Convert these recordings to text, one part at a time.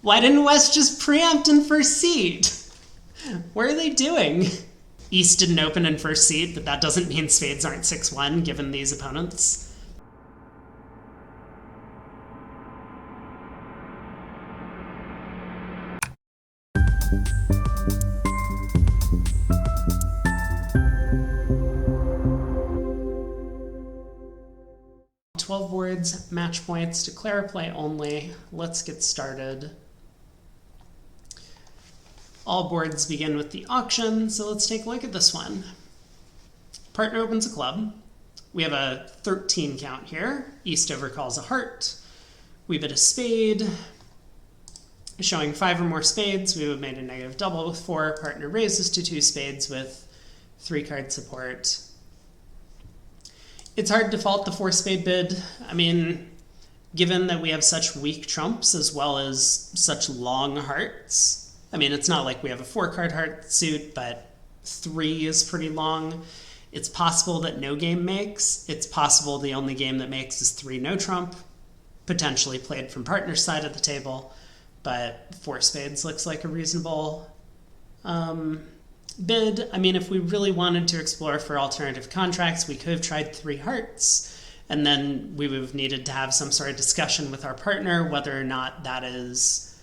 Why didn't West just preempt in first seat? What are they doing? East didn't open in first seat, but that doesn't mean spades aren't 6-1 given these opponents. "12 words, match points, declare a play only." Let's get started. All boards begin with the auction, so let's take a look at this one. Partner opens a club. We have a 13 count here. East overcalls a heart. We bid a spade. Showing 5 or more spades, we would have made a negative double with 4. Partner raises to 2 spades with 3-card support. It's hard to fault the 4-spade bid. I mean, given that we have such weak trumps as well as such long hearts, I mean, it's not like we have a 4-card heart suit, but 3 is pretty long. It's possible that no game makes. It's possible the only game that makes is 3 no trump, potentially played from partner's side of the table, but 4 spades looks like a reasonable bid. I mean, if we really wanted to explore for alternative contracts, we could have tried 3 hearts, and then we would have needed to have some sort of discussion with our partner whether or not that is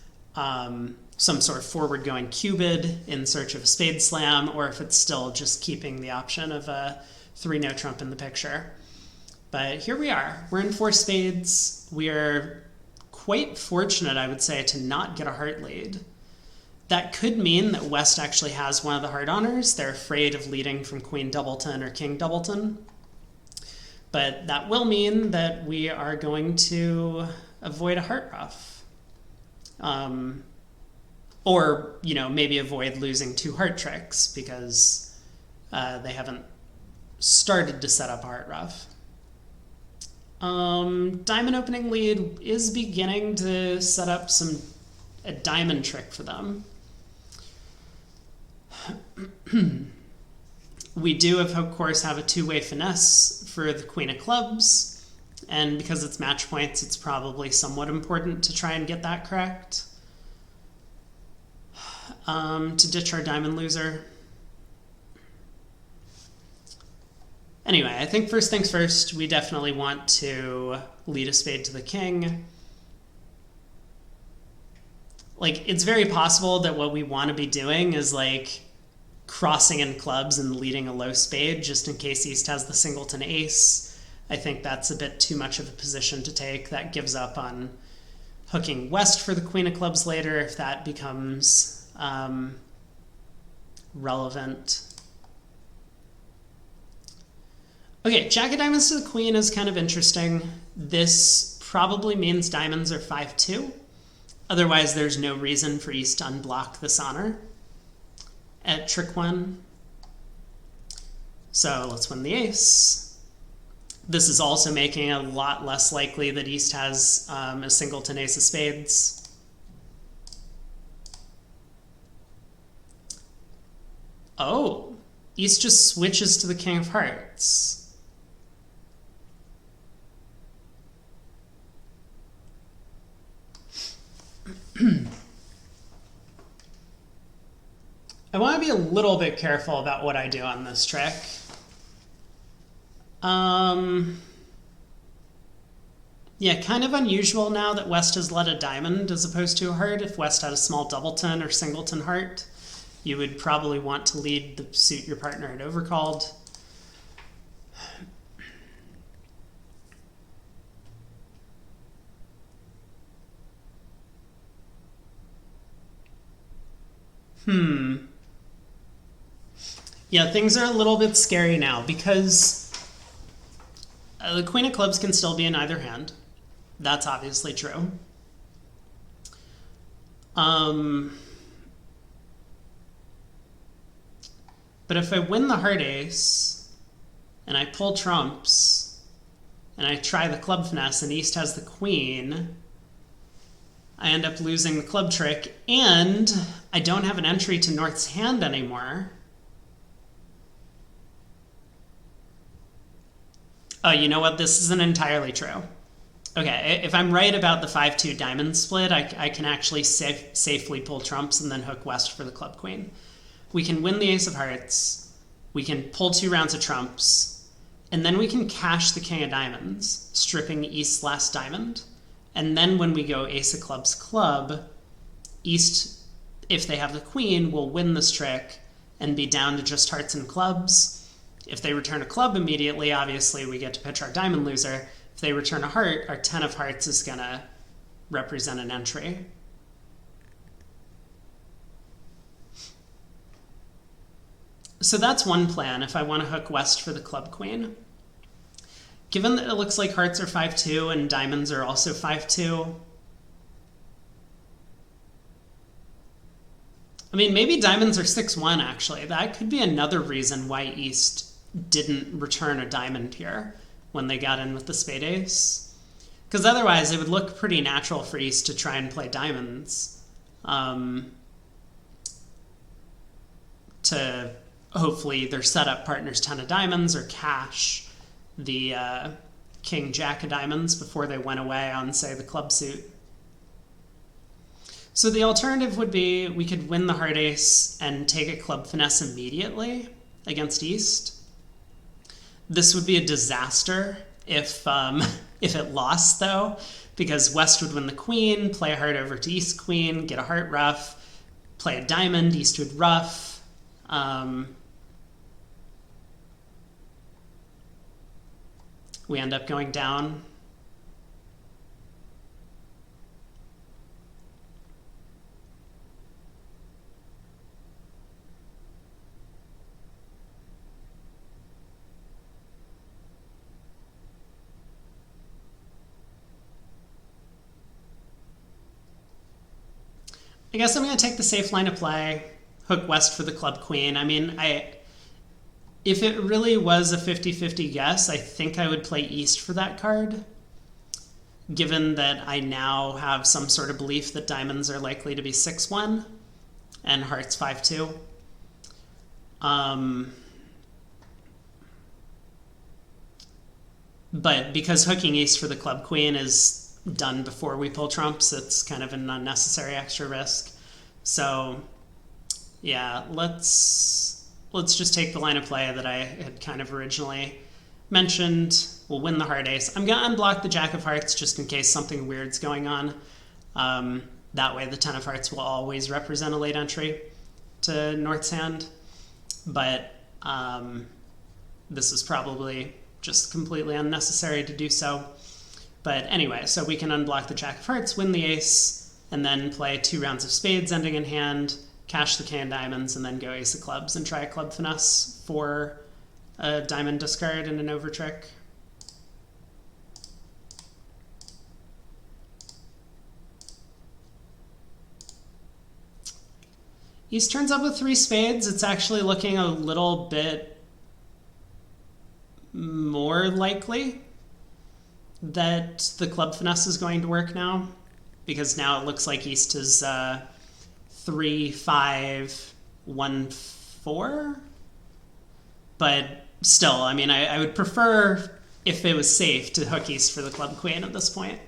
some sort of forward-going Q-bid in search of a spade slam, or if it's still just keeping the option of a 3 no trump in the picture. But here we are. We're in 4 spades. We are quite fortunate, I would say, to not get a heart lead. That could mean that West actually has one of the heart honors. They're afraid of leading from Queen Doubleton or King Doubleton. But that will mean that we are going to avoid a heart ruff. Or, you know, maybe avoid losing 2 heart tricks because they haven't started to set up a heart ruff. Diamond opening lead is beginning to set up a diamond trick for them. We do, of course, have a 2-way finesse for the Queen of Clubs, and because it's match points, it's probably somewhat important to try and get that correct. To ditch our diamond loser. Anyway, I think first things first, we definitely want to lead a spade to the king. Like, it's very possible that what we want to be doing is like crossing in clubs and leading a low spade just in case East has the singleton ace. I think that's a bit too much of a position to take. That gives up on hooking West for the Queen of Clubs later if that becomes relevant. Okay, Jack of Diamonds to the Queen is kind of interesting. This probably means diamonds are 5-2. Otherwise, there's no reason for East to unblock this honor at trick 1. So let's win the ace. This is also making it a lot less likely that East has a singleton ace of spades. Oh, East just switches to the King of Hearts. I want to be a little bit careful about what I do on this trick. Yeah, kind of unusual now that West has led a diamond as opposed to a heart. If West had a small doubleton or singleton heart, you would probably want to lead the suit your partner had overcalled. Yeah, things are a little bit scary now because the Queen of Clubs can still be in either hand. That's obviously true. But if I win the heart ace and I pull trumps and I try the club finesse and East has the queen, I end up losing the club trick and I don't have an entry to North's hand anymore. Oh, you know what? This isn't entirely true. Okay, if I'm right about the 5-2 diamond split, I can actually safely pull trumps and then hook west for the club queen. We can win the ace of hearts. We can pull 2 rounds of trumps. And then we can cash the king of diamonds, stripping east's last diamond. And then when we go ace of clubs club, east, if they have the queen, will win this trick and be down to just hearts and clubs. If they return a club immediately, obviously we get to pitch our diamond loser. If they return a heart, our 10 of hearts is going to represent an entry. So that's one plan if I want to hook west for the club queen. Given that it looks like hearts are 5-2 and diamonds are also 5-2, I mean, maybe diamonds are 6-1, actually. That could be another reason why East didn't return a diamond here when they got in with the spade ace. Because otherwise, it would look pretty natural for East to try and play diamonds. To hopefully either set up partner's 10 of diamonds or cash the king jack of diamonds before they went away on, say, the club suit. So the alternative would be we could win the heart ace and take a club finesse immediately against East. This would be a disaster if it lost, though, because West would win the queen, play a heart over to East queen, get a heart ruff, play a diamond, East would ruff. We end up going down. I guess I'm going to take the safe line of play, hook west for the club queen. I mean, if it really was a 50-50 guess, I think I would play east for that card, given that I now have some sort of belief that diamonds are likely to be 6-1 and hearts 5-2. But because hooking east for the club queen is done before we pull trumps, it's kind of an unnecessary extra risk. So yeah, let's just take the line of play that I had kind of originally mentioned. We'll win the heart ace. I'm going to unblock the jack of hearts just in case something weird's going on. That way the 10 of hearts will always represent a late entry to North's hand. But this is probably just completely unnecessary to do so. But anyway, so we can unblock the jack of hearts, win the ace, and then play 2 rounds of spades ending in hand, cash the king of diamonds, and then go ace of clubs and try a club finesse for a diamond discard and an over trick. East turns up with 3 spades. It's actually looking a little bit more likely that the club finesse is going to work now, because now it looks like East is 3-5-1-4. But still, I mean, I would prefer, if it was safe, to hook East for the club queen at this point.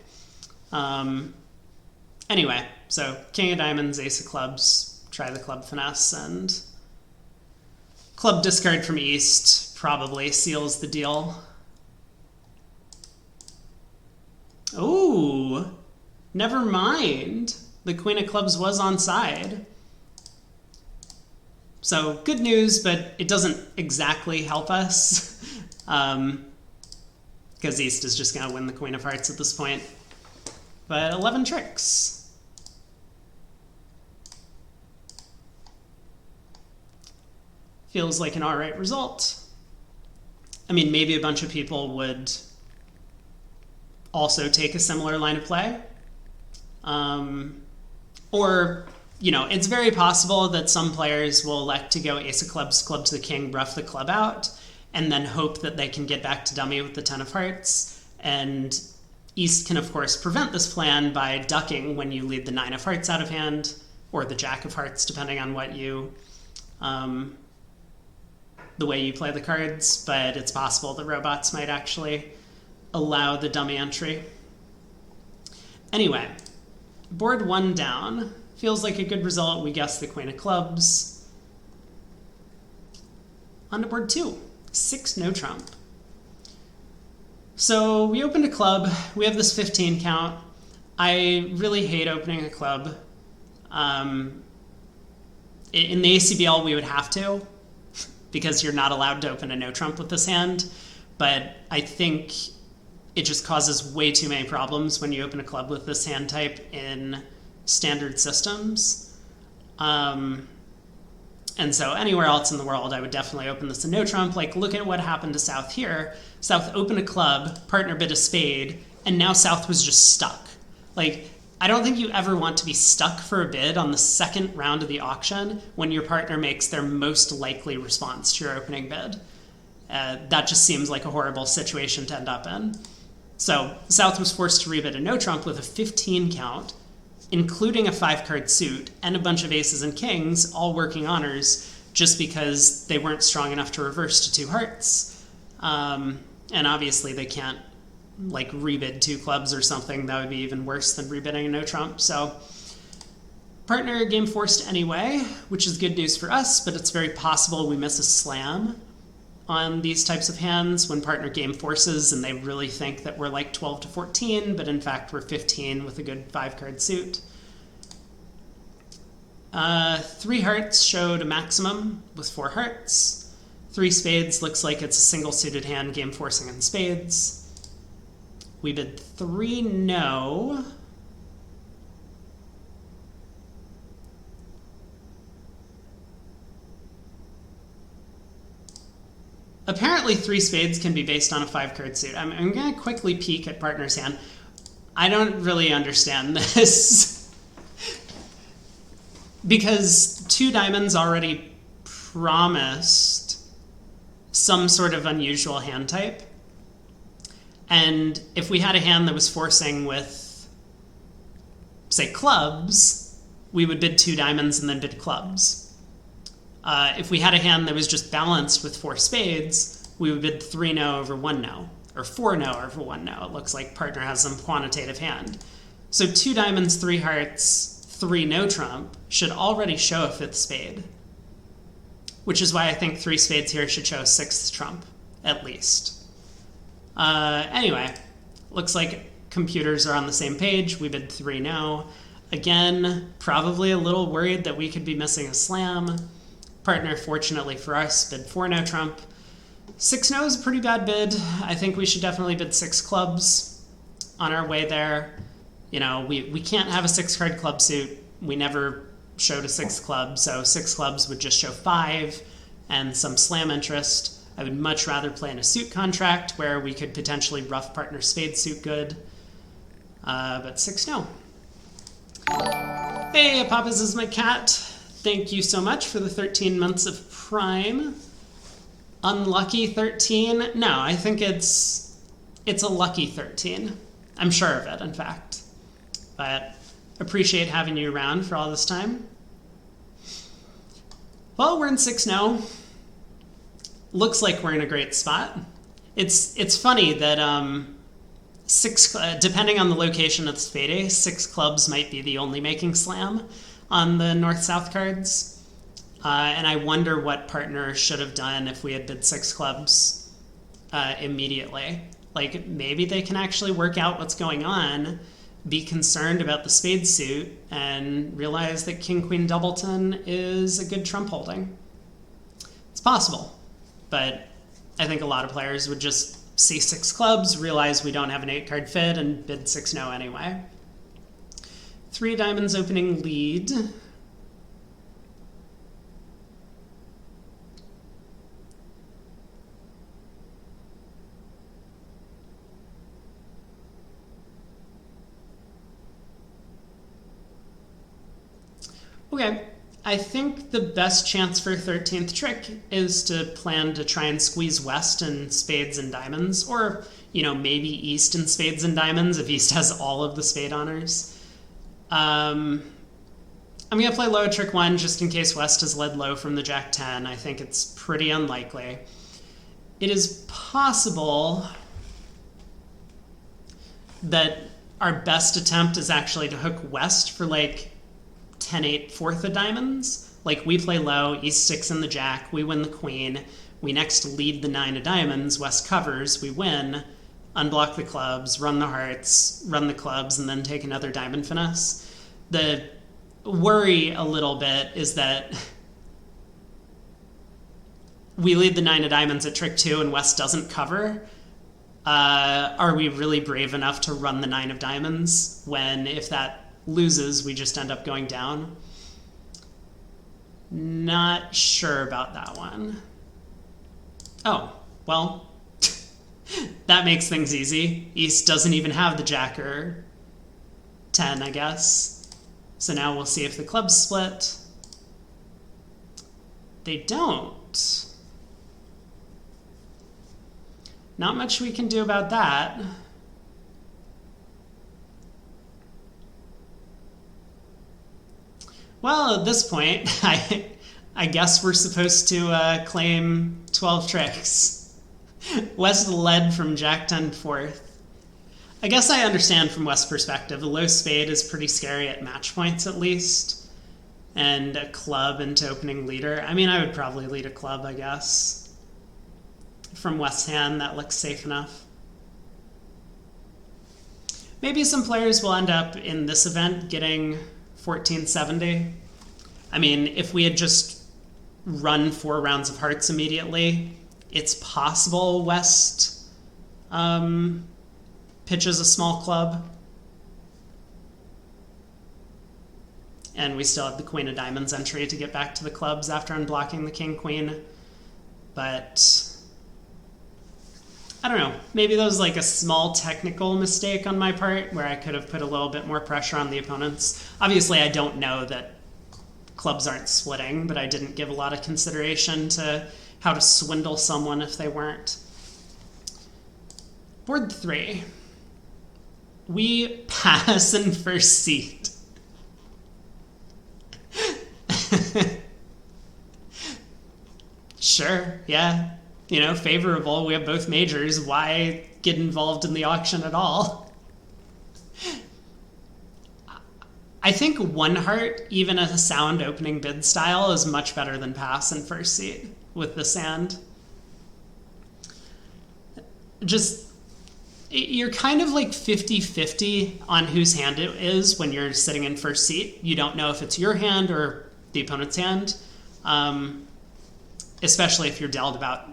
Anyway, so king of diamonds, ace of clubs, try the club finesse, and club discard from East probably seals the deal. Oh, never mind. The queen of clubs was on side. So good news, but it doesn't exactly help us, because East is just going to win the queen of hearts at this point. But 11 tricks. Feels like an all right result. I mean, maybe a bunch of people would also take a similar line of play. Or, you know, it's very possible that some players will elect to go ace of clubs, club to the king, rough the club out, and then hope that they can get back to dummy with the 10 of hearts. And East can, of course, prevent this plan by ducking when you lead the 9 of hearts out of hand, or the jack of hearts, depending on what you, the way you play the cards. But it's possible that robots might actually allow the dummy entry. Anyway, board 1 down. Feels like a good result. We guessed the queen of clubs. On to board 2. 6 no trump. So we opened a club. We have this 15 count. I really hate opening a club. In the ACBL, we would have to, because you're not allowed to open a no trump with this hand. But I think it just causes way too many problems when you open a club with this hand type in standard systems. And so anywhere else in the world, I would definitely open this a no trump. Like, look at what happened to South here. South opened a club, partner bid a spade, and now South was just stuck. Like, I don't think you ever want to be stuck for a bid on the second round of the auction when your partner makes their most likely response to your opening bid. That just seems like a horrible situation to end up in. So South was forced to rebid a no trump with a 15 count, including a 5-card suit and a bunch of aces and kings, all working honors, just because they weren't strong enough to reverse to 2 hearts. And obviously they can't like rebid 2 clubs or something. That would be even worse than rebidding a no trump. So partner game forced anyway, which is good news for us, but it's very possible we miss a slam on these types of hands when partner game forces and they really think that we're like 12 to 14, but in fact we're 15 with a good 5-card suit. 3 hearts showed a maximum with 4 hearts. 3 spades looks like it's a single suited hand, game forcing in spades. We bid 3 no. Apparently 3 spades can be based on a 5-card suit. I'm going to quickly peek at partner's hand. I don't really understand this. Because 2 diamonds already promised some sort of unusual hand type. And if we had a hand that was forcing with, say, clubs, we would bid 2 diamonds and then bid clubs. If we had a hand that was just balanced with 4 spades, we would bid 3 no over 1 no, or 4 no over 1 no. It looks like partner has some quantitative hand. So 2 diamonds, 3 hearts, 3 no trump should already show a 5th spade, which is why I think 3 spades here should show a 6th trump, at least. Anyway, looks like computers are on the same page. We bid 3 no. Again, probably a little worried that we could be missing a slam. Partner, fortunately for us, bid 4 no trump. 6 no is a pretty bad bid. I think we should definitely bid 6 clubs on our way there. You know, we can't have a 6-card club suit. We never showed a 6th club, so 6 clubs would just show 5 and some slam interest. I would much rather play in a suit contract where we could potentially rough partner spade suit good. But 6 no. Hey, Papas is my cat. Thank you so much for the 13 months of Prime. Unlucky 13? No, I think it's a lucky 13. I'm sure of it, in fact. But appreciate having you around for all this time. Well, we're in 6 no. Looks like we're in a great spot. It's funny that depending on the location of the spade ace, 6 clubs might be the only making slam on the north-south cards. And I wonder what partner should have done if we had bid 6 clubs immediately. Like, maybe they can actually work out what's going on, be concerned about the spade suit, and realize that King-Queen Doubleton is a good trump holding. It's possible. But I think a lot of players would just see 6 clubs, realize we don't have an 8-card fit, and bid 6 no anyway. 3 diamonds opening lead. Okay. I think the best chance for 13th trick is to plan to try and squeeze west in spades and diamonds, or, you know, maybe east in spades and diamonds if east has all of the spade honors. I'm going to play low at trick 1 just in case west has led low from the jack 10. I think it's pretty unlikely. It is possible that our best attempt is actually to hook West for like 10-8 fourth of diamonds. Like we play low, East sticks in the jack, we win the queen. We next lead the 9 of diamonds, West covers, we win, unblock the clubs, run the hearts, run the clubs, and then take another diamond finesse. The worry a little bit is that we lead the 9 of diamonds at trick 2 and West doesn't cover. Are we really brave enough to run the 9 of diamonds when, if that loses, we just end up going down? Not sure about that one. Oh, well, that makes things easy. East doesn't even have the jack or 10, I guess. So now we'll see if the clubs split. They don't. Not much we can do about that. Well, at this point, I guess we're supposed to claim 12 tricks. West led from Jack 10 fourth. I guess I understand from West's perspective. A low spade is pretty scary at match points, at least. And a club into opening leader. I mean, I would probably lead a club, I guess. From West's hand, that looks safe enough. Maybe some players will end up in this event getting 1470. I mean, if we had just run 4 rounds of hearts immediately, it's possible West pitches a small club. And we still have the Queen of Diamonds entry to get back to the clubs after unblocking the King Queen. But I don't know, maybe that was like a small technical mistake on my part where I could have put a little bit more pressure on the opponents. Obviously, I don't know that clubs aren't splitting, but I didn't give a lot of consideration to how to swindle someone if they weren't. Board 3. We pass in first seat. Sure, yeah. You know, favorable. We have both majors. Why get involved in the auction at all? I think one heart, even at a sound opening bid style, is much better than pass in first seat with this hand. Just, you're kind of like 50-50 on whose hand it is when you're sitting in first seat. You don't know if it's your hand or the opponent's hand, especially if you're dealt about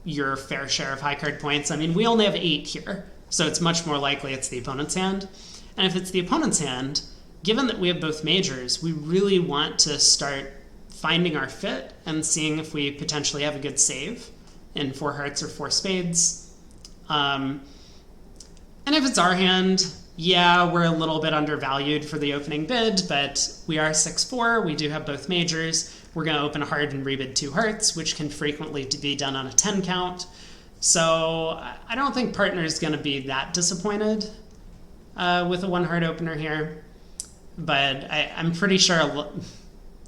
your fair share of high card points. I mean, we only have 8 here, so it's much more likely it's the opponent's hand. And if it's the opponent's hand, given that we have both majors, we really want to start finding our fit and seeing if we potentially have a good save in 4 hearts or 4 spades. And if it's our hand, yeah, we're a little bit undervalued for the opening bid, but we are 6-4, we do have both majors. We're going to open a heart and rebid 2 hearts, which can frequently be done on a 10 count. So I don't think partner is going to be that disappointed with a 1 heart opener here. But I'm pretty sure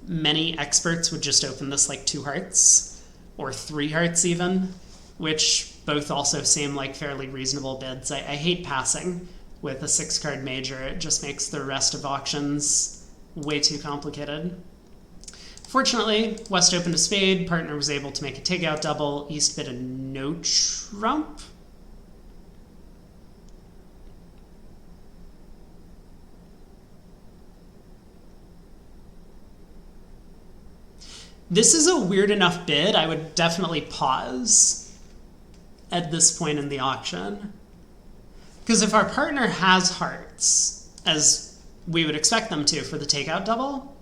many experts would just open this like 2 hearts or 3 hearts even, which both also seem like fairly reasonable bids. I hate passing with a 6-card major. It just makes the rest of auctions way too complicated. Fortunately, West opened a spade, partner was able to make a takeout double, East bid a no trump. This is a weird enough bid, I would definitely pause at this point in the auction. Because if our partner has hearts, as we would expect them to for the takeout double,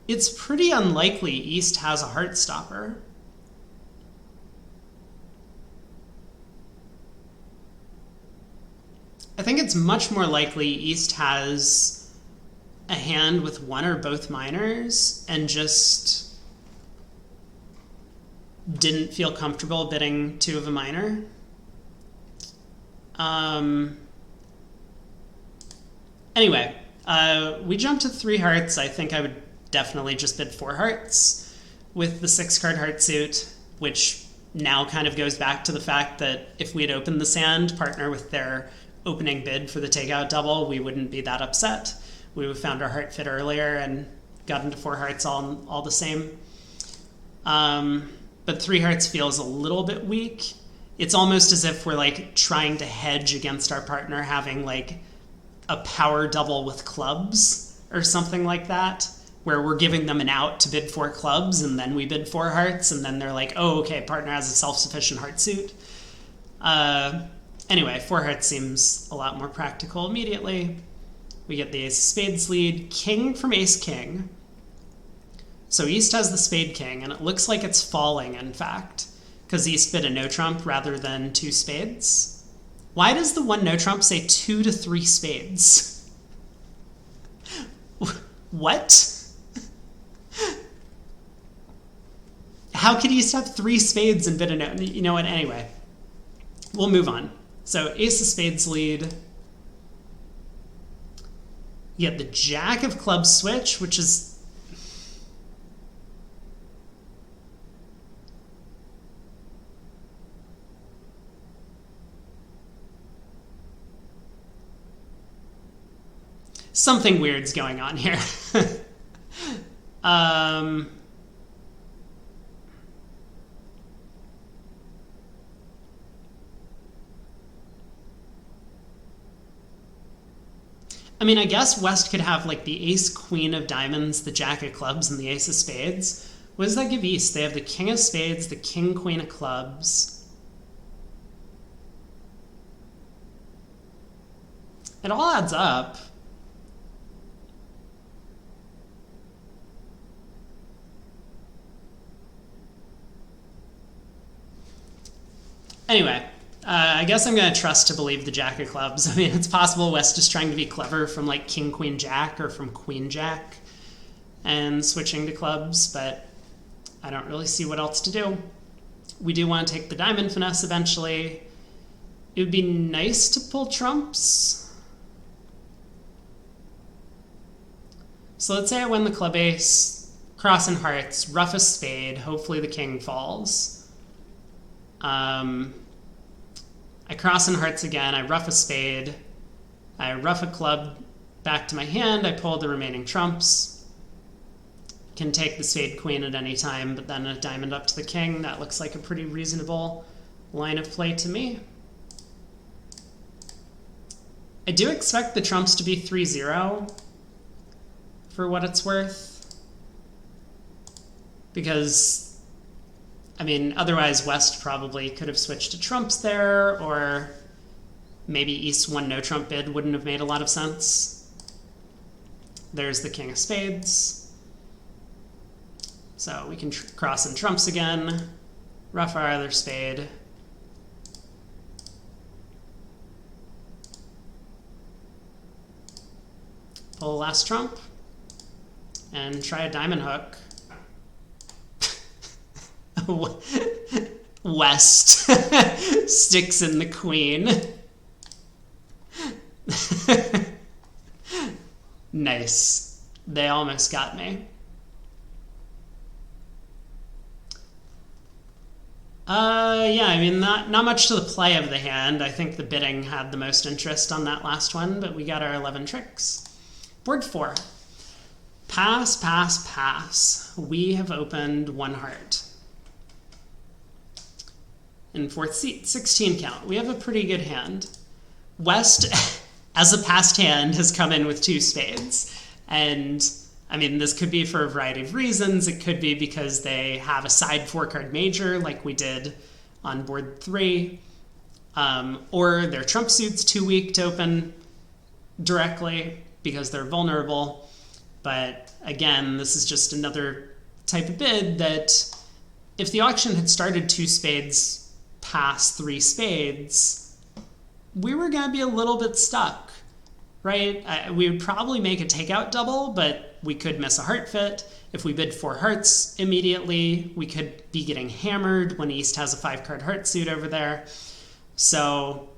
it's pretty unlikely East has a heart stopper. I think it's much more likely East has a hand with 1 or both minors and just didn't feel comfortable bidding 2 of a minor. Anyway, we jumped to 3 hearts. I think I would definitely just bid 4 hearts with the 6-card heart suit, which now kind of goes back to the fact that if we had opened this hand, partner with their opening bid for the takeout double, we wouldn't be that upset. We would have found our heart fit earlier and got into 4 hearts all the same. But 3 hearts feels a little bit weak. It's almost as if we're like trying to hedge against our partner having like a power double with clubs or something like that, where we're giving them an out to bid 4 clubs and then we bid 4 hearts and then they're like, oh, okay, partner has a self-sufficient heart suit. Anyway, 4 hearts seems a lot more practical immediately. We get the ace of spades lead, king from ace king. So East has the spade king, and it looks like it's falling, in fact, because East bid a no trump rather than 2 spades. Why does the 1 no trump say 2 to 3 spades? What? How could East have 3 spades and bid a no? You know what? Anyway, we'll move on. So ace of spades lead. You get the jack of clubs switch, which is something weird's going on here. I mean, I guess West could have like the ace queen of diamonds, the jack of clubs, and the ace of spades. What does that give East? They have the king of spades, the king queen of clubs. It all adds up. Anyway, I guess I'm going to trust to believe the jack of clubs. I mean, it's possible West is trying to be clever from like king, queen, jack, or from queen, jack, and switching to clubs, but I don't really see what else to do. We do want to take the diamond finesse eventually. It would be nice to pull trumps. So let's say I win the club ace, cross and hearts, ruff a spade, hopefully the king falls. I cross and hearts again, I ruff a spade, I ruff a club back to my hand, I pull the remaining trumps. Can take the spade queen at any time, but then a diamond up to the king. That looks like a pretty reasonable line of play to me. I do expect the trumps to be 3-0 for what it's worth, because I mean, otherwise West probably could have switched to trumps there, or maybe East 1 no trump bid wouldn't have made a lot of sense. There's the king of spades. So we can cross in trumps again, ruff our other spade. Pull the last trump, and try a diamond hook. West sticks in the queen. Nice. They almost got me. Yeah, I mean, not much to the play of the hand. I think the bidding had the most interest on that last one, but we got our 11 tricks. Board 4. Pass, pass, pass. We have opened 1 heart. In 4th seat, 16 count. We have a pretty good hand. West, as a passed hand, has come in with 2 spades. And, I mean, this could be for a variety of reasons. It could be because they have a side 4-card major, like we did on board 3. Or their trump suit's too weak to open directly because they're vulnerable. But, again, this is just another type of bid that if the auction had started 2 spades past 3 spades, we were going to be a little bit stuck, right? We would probably make a takeout double, but we could miss a heart fit. If we bid 4 hearts immediately, we could be getting hammered when East has a 5-card heart suit over there. So,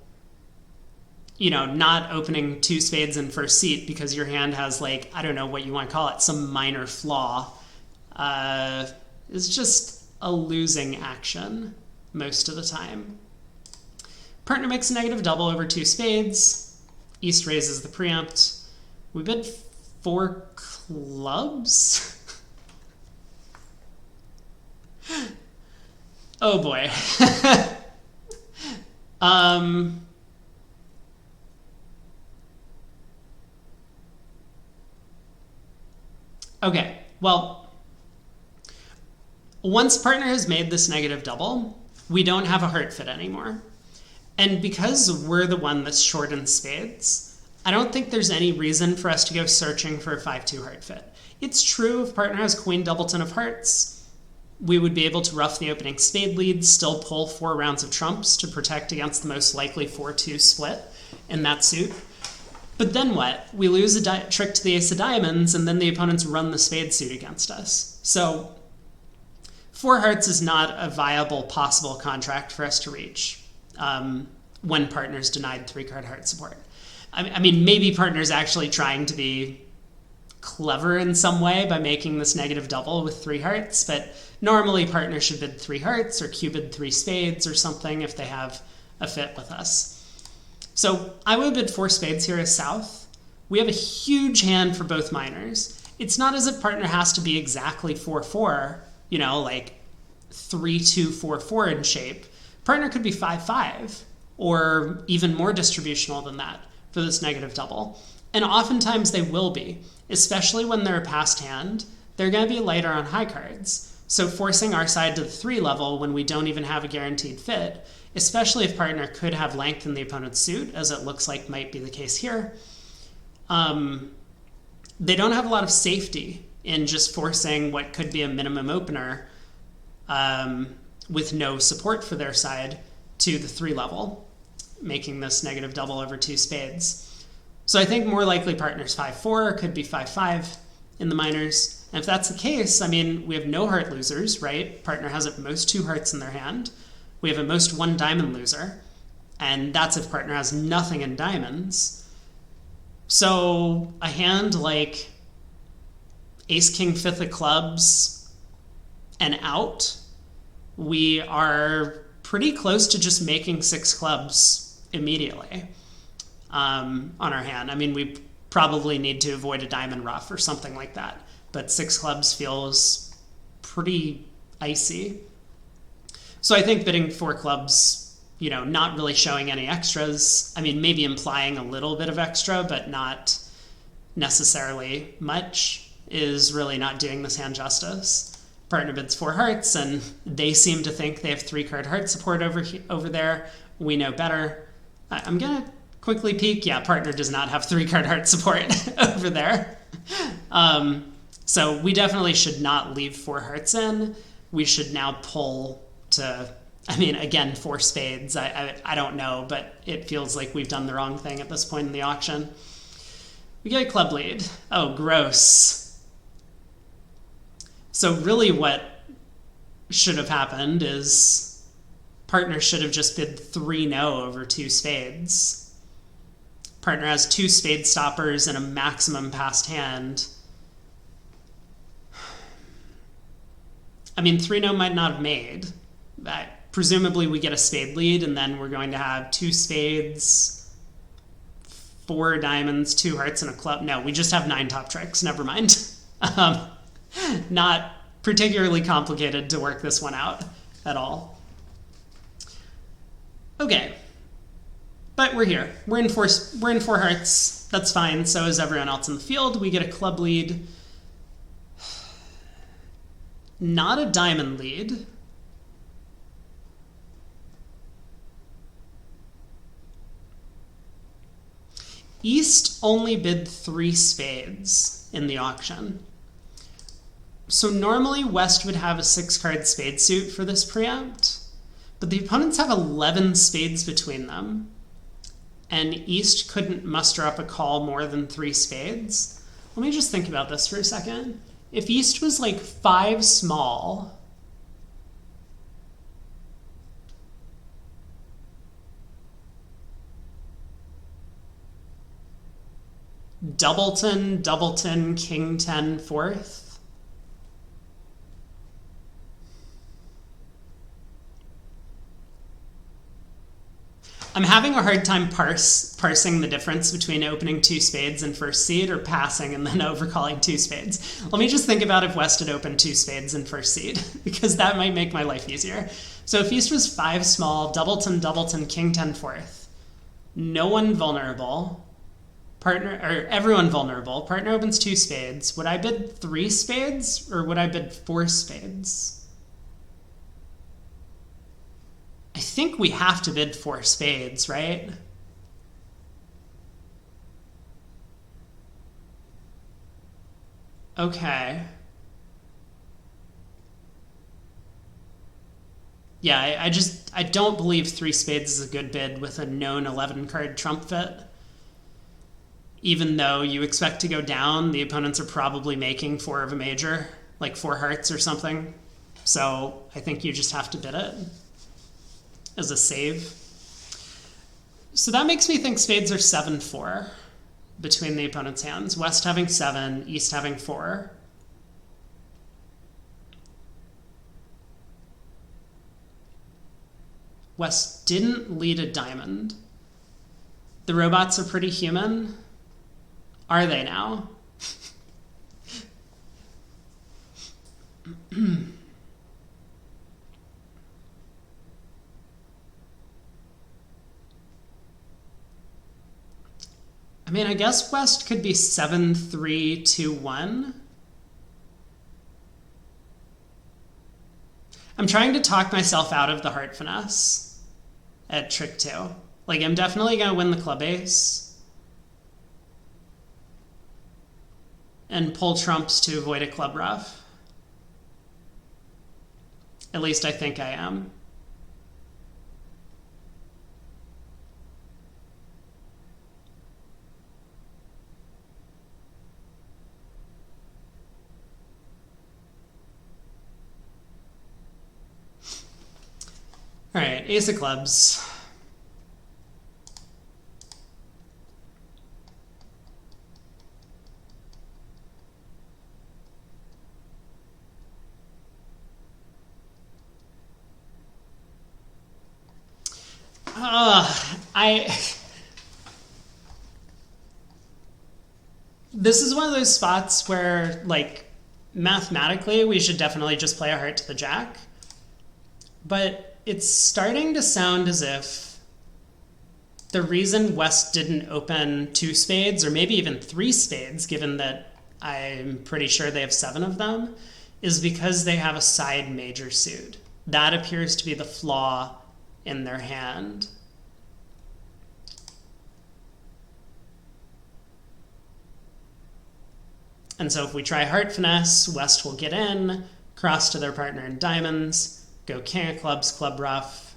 you know, not opening 2 spades in first seat because your hand has, like, I don't know what you want to call it, some minor flaw, is just a losing action most of the time. Partner makes a negative double over 2 spades. East raises the preempt. We bid 4 clubs? Oh boy. Okay, well, once partner has made this negative double, we don't have a heart fit anymore. And because we're the one that's short in spades, I don't think there's any reason for us to go searching for a 5-2 heart fit. It's true if partner has queen doubleton of hearts, we would be able to rough the opening spade lead, still pull 4 rounds of trumps to protect against the most likely 4-2 split in that suit. But then what? We lose a trick to the ace of diamonds, and then the opponents run the spade suit against us. So 4 hearts is not a viable possible contract for us to reach when partner's denied 3-card heart support. I mean, maybe partner's actually trying to be clever in some way by making this negative double with 3 hearts, but normally partner should bid 3 hearts or Q bid 3 spades or something if they have a fit with us. So I would bid 4 spades here as south. We have a huge hand for both minors. It's not as if partner has to be exactly 4-4, you know, like 3-2-4-4 in shape. Partner could be 5-5 or even more distributional than that for this negative double. And oftentimes they will be, especially when they're a passed hand. They're going to be lighter on high cards. So forcing our side to the 3 level when we don't even have a guaranteed fit, especially if partner could have length in the opponent's suit, as it looks like might be the case here, they don't have a lot of safety in just forcing what could be a minimum opener with no support for their side to the 3 level, making this negative double over 2 spades. So I think more likely partner's 5-4, could be 5-5 in the minors. And if that's the case, I mean, we have no heart losers, right? Partner has at most 2 hearts in their hand. We have at most 1 diamond loser, and that's if partner has nothing in diamonds. So a hand like ace, king, 5th of clubs and out, we are pretty close to just making 6 clubs immediately on our hand. I mean, we probably need to avoid a diamond ruff or something like that, but 6 clubs feels pretty icy. So I think bidding 4 clubs, you know, not really showing any extras. I mean, maybe implying a little bit of extra, but not necessarily much, is really not doing this hand justice. Partner bids 4 hearts, and they seem to think they have 3-card heart support over there. We know better. I'm going to quickly peek. Yeah, partner does not have 3-card heart support over there. So we definitely should not leave 4 hearts in. We should now pull to, I mean, again, 4 spades. I don't know, but it feels like we've done the wrong thing at this point in the auction. We get a club lead. Oh, gross. So really what should have happened is partner should have just bid 3-no over 2 spades. Partner has 2 spade stoppers and a maximum passed hand. I mean, 3-no might not have made. Presumably we get a spade lead, and then we're going to have 2 spades, 4 diamonds, 2 hearts, and a club. No, we just have 9 top tricks. Never mind. Not particularly complicated to work this one out at all. Okay, but we're here. We're in 4 hearts. That's fine. So is everyone else in the field. We get a club lead. Not a diamond lead. East only bid 3 spades in the auction. So normally West would have a 6-card spade suit for this preempt, but the opponents have 11 spades between them, and East couldn't muster up a call more than 3 spades. Let me just think about this for a second. If East was like 5 small, doubleton, doubleton, king 10, 4th. I'm having a hard time parsing the difference between opening two spades and first seed or passing and then overcalling two spades. Let me just think about if West had opened two spades and first seed, because that might make my life easier. So if East was 5 small, doubleton, doubleton, king 10 fourth, no one vulnerable, partner, or everyone vulnerable, partner opens two spades, would I bid 3 spades or would I bid 4 spades? I think we have to bid 4 spades, right? Okay. Yeah, I don't believe 3 spades is a good bid with a known 11 card trump fit. Even though you expect to go down, the opponents are probably making 4 of a major, like 4 hearts or something. So I think you just have to bid it as a save. So that makes me think spades are 7-4 between the opponent's hands. West having 7, East having 4. West didn't lead a diamond. The robots are pretty human. Are they now? I mean, I guess West could be 7-3-2-1. I'm trying to talk myself out of the heart finesse at trick 2. Like, I'm definitely going to win the club ace and pull trumps to avoid a club ruff. At least I think I am. All right, ace of clubs. This is one of those spots where, like, mathematically, we should definitely just play a heart to the jack. But it's starting to sound as if the reason West didn't open 2 spades, or maybe even 3 spades, given that I'm pretty sure they have 7 of them, is because they have a side major suit. That appears to be the flaw in their hand. And so if we try heart finesse, West will get in, cross to their partner in diamonds, go king of clubs, club ruff.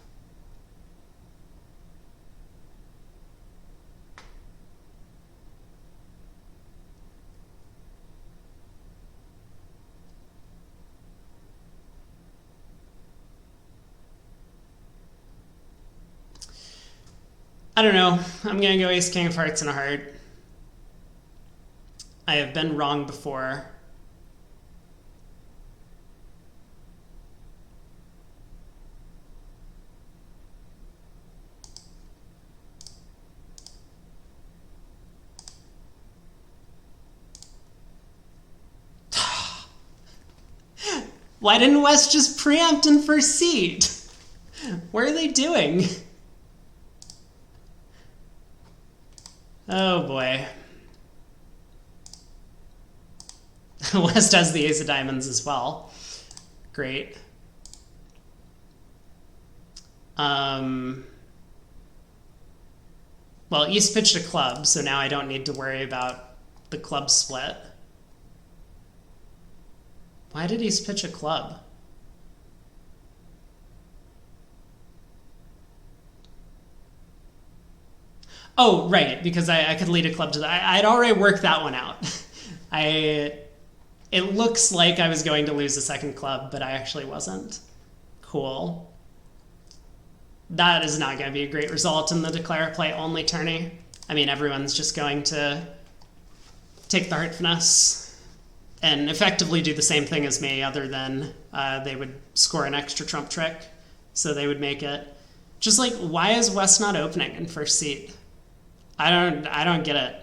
I don't know. I'm going to go ace, king of hearts, and a heart. I have been wrong before. Why didn't West just preempt in first seed? What are they doing? Oh boy. West has the ace of diamonds as well. Great. Well, East pitched a club, so now I don't need to worry about the club split. Why did East pitch a club? Oh, right, because I could lead a club to the... I'd already worked that one out. It looks like I was going to lose the second club, but I actually wasn't. Cool. That is not going to be a great result in the declare a play only tourney. I mean, everyone's just going to take the heart finesse and effectively do the same thing as me, other than they would score an extra trump trick, so they would make it Just like, why is West not opening in first seat? I don't get it.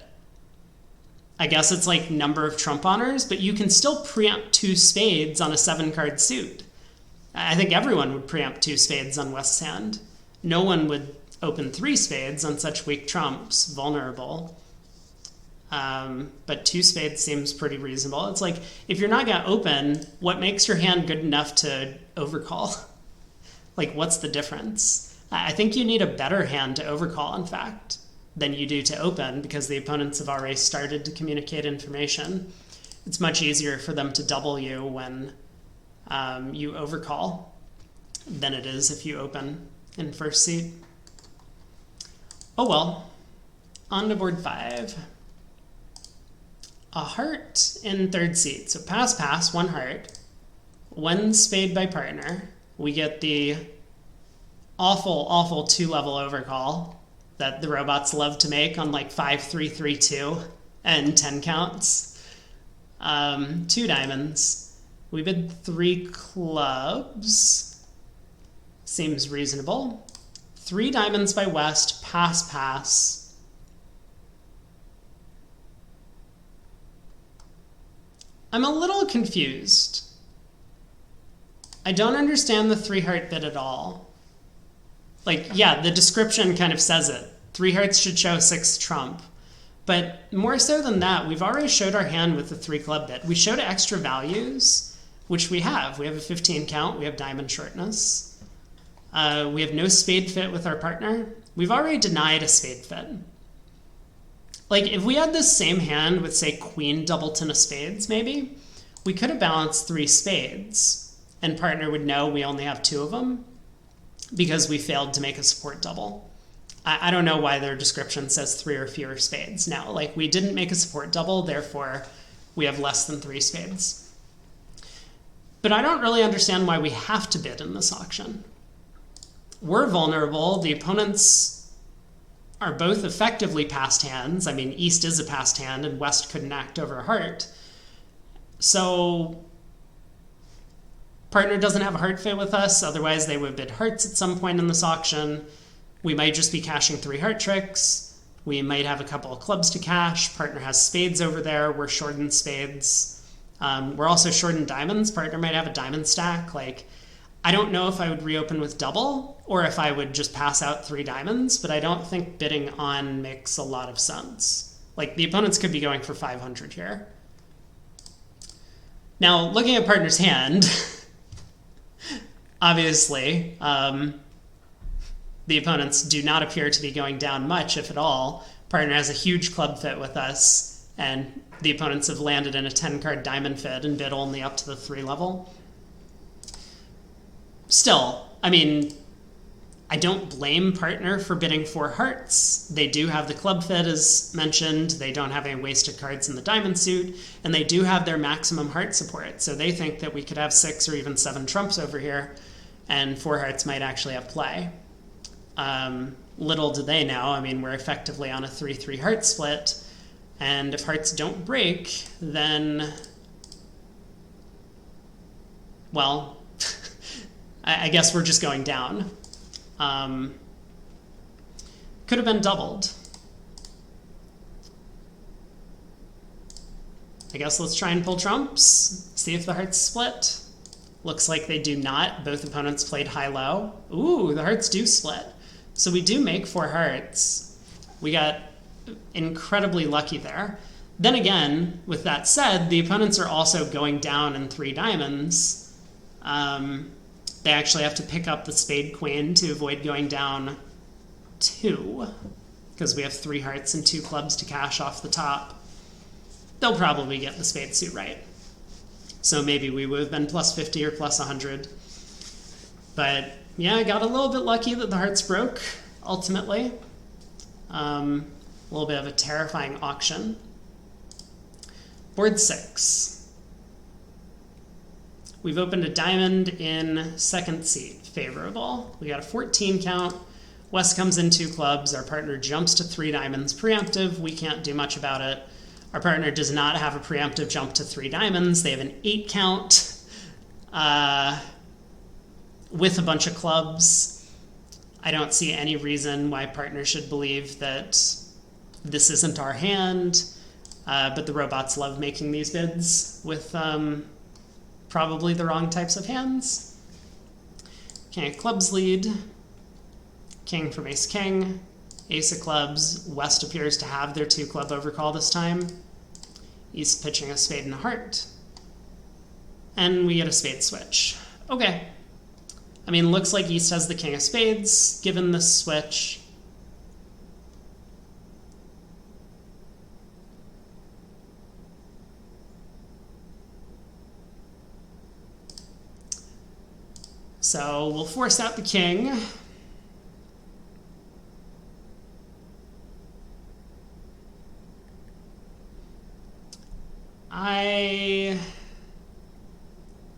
I guess it's like number of trump honors, but you can still preempt 2 spades on a 7-card suit. I think everyone would preempt 2 spades on West's hand. No one would open 3 spades on such weak trumps, vulnerable. But 2 spades seems pretty reasonable. It's like, if you're not going to open, what makes your hand good enough to overcall? Like, what's the difference? I think you need a better hand to overcall, in fact, than you do to open, because the opponents have already started to communicate information. It's much easier for them to double you when you overcall than it is if you open in first seat. Oh well. On to board 5. A heart in third seat. So pass, 1 heart, 1 spade by partner. We get the awful, awful 2-level overcall that the robots love to make on like 5, 3, 3, 2 and 10 counts. 2 diamonds. We bid 3 clubs. Seems reasonable. 3 diamonds by West, pass. I'm a little confused. I don't understand the 3 heart bid at all. Like, yeah, the description kind of says it. 3 hearts should show 6 trump. But more so than that, we've already showed our hand with the 3 club bid. We showed extra values, which we have. We have a 15 count. We have diamond shortness. We have no spade fit with our partner. We've already denied a spade fit. Like, if we had this same hand with, say, queen double 10 of spades, maybe, we could have balanced 3 spades, and partner would know we only have 2 of them because we failed to make a support double. I don't know why their description says 3 or fewer spades now. Like, we didn't make a support double, therefore we have less than 3 spades. But I don't really understand why we have to bid in this auction. We're vulnerable. The opponents are both effectively passed hands. I mean, East is a passed hand, and West couldn't act over a heart. So partner doesn't have a heart fit with us, otherwise they would bid hearts at some point in this auction. We might just be cashing 3 heart tricks. We might have a couple of clubs to cash. Partner has spades over there. We're short in spades. We're also short in diamonds. Partner might have a diamond stack. Like, I don't know if I would reopen with double or if I would just pass out 3 diamonds, but I don't think bidding on makes a lot of sense. Like, the opponents could be going for 500 here. Now, looking at partner's hand, obviously, the opponents do not appear to be going down much, if at all. Partner has a huge club fit with us, and the opponents have landed in a 10-card diamond fit and bid only up to the 3 level. Still, I mean, I don't blame partner for bidding 4 hearts. They do have the club fit, as mentioned. They don't have any wasted cards in the diamond suit, and they do have their maximum heart support. So they think that we could have 6 or even 7 trumps over here, and 4 hearts might actually have play. Little do they know, I mean, we're effectively on a 3-3 heart split, and if hearts don't break, then, well, I guess we're just going down. Could have been doubled. I guess let's try and pull trumps, see if the hearts split. Looks like they do not. Both opponents played high-low. Ooh, the hearts do split. So we do make 4 hearts. We got incredibly lucky there. Then again, with that said, the opponents are also going down in 3 diamonds. They actually have to pick up the spade queen to avoid going down 2, because we have 3 hearts and 2 clubs to cash off the top. They'll probably get the spade suit right. So maybe we would have been plus 50 or plus 100. But yeah, I got a little bit lucky that the hearts broke, ultimately. A little bit of a terrifying auction. Board 6. We've opened a diamond in second seat, favorable. We got a 14 count. West comes in 2 clubs. Our partner jumps to 3 diamonds, preemptive. We can't do much about it. Our partner does not have a preemptive jump to 3 diamonds. They have an 8 count with a bunch of clubs. I don't see any reason why partners should believe that this isn't our hand, but the robots love making these bids with probably the wrong types of hands. King of clubs lead, king from ace king, ace of clubs. West appears to have their 2 club overcall this time. East pitching a spade and a heart. And we get a spade switch. Okay. I mean, looks like East has the king of spades, given this switch. So we'll force out the king. I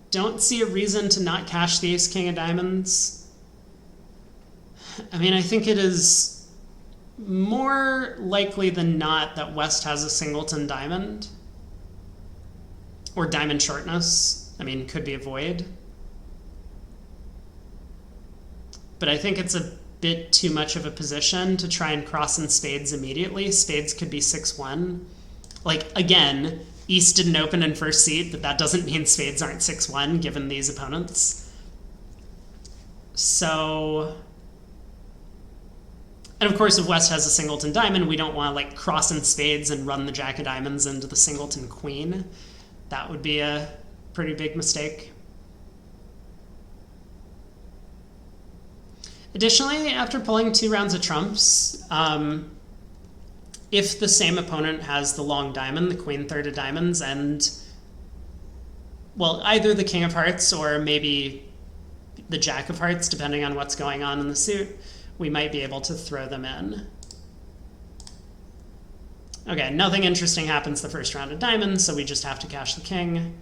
don't see a reason to not cash the ace king of diamonds. I mean, I think it is more likely than not that West has a singleton diamond. Or diamond shortness. I mean, could be a void. But I think it's a bit too much of a position to try and cross in spades immediately. Spades could be 6-1. Like, again, East didn't open in first seat, but that doesn't mean spades aren't 6-1 given these opponents. So, and of course, if West has a singleton diamond, we don't want to like cross in spades and run the jack of diamonds into the singleton queen. That would be a pretty big mistake. Additionally, after pulling 2 rounds of trumps, if the same opponent has the long diamond, the queen third of diamonds, and, well, either the king of hearts or maybe the jack of hearts, depending on what's going on in the suit, we might be able to throw them in. Okay, nothing interesting happens the first round of diamonds, so we just have to cash the king.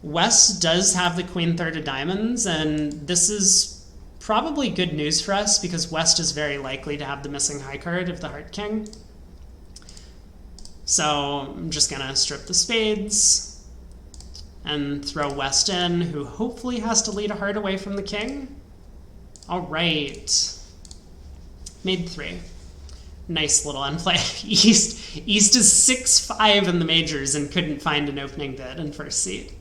West does have the queen third of diamonds, and this is probably good news for us because West is very likely to have the missing high card of the heart king. So I'm just going to strip the spades and throw West in, who hopefully has to lead a heart away from the king. All right. Made 3. Nice little unplay. East is 6-5 in the majors and couldn't find an opening bid in first seat.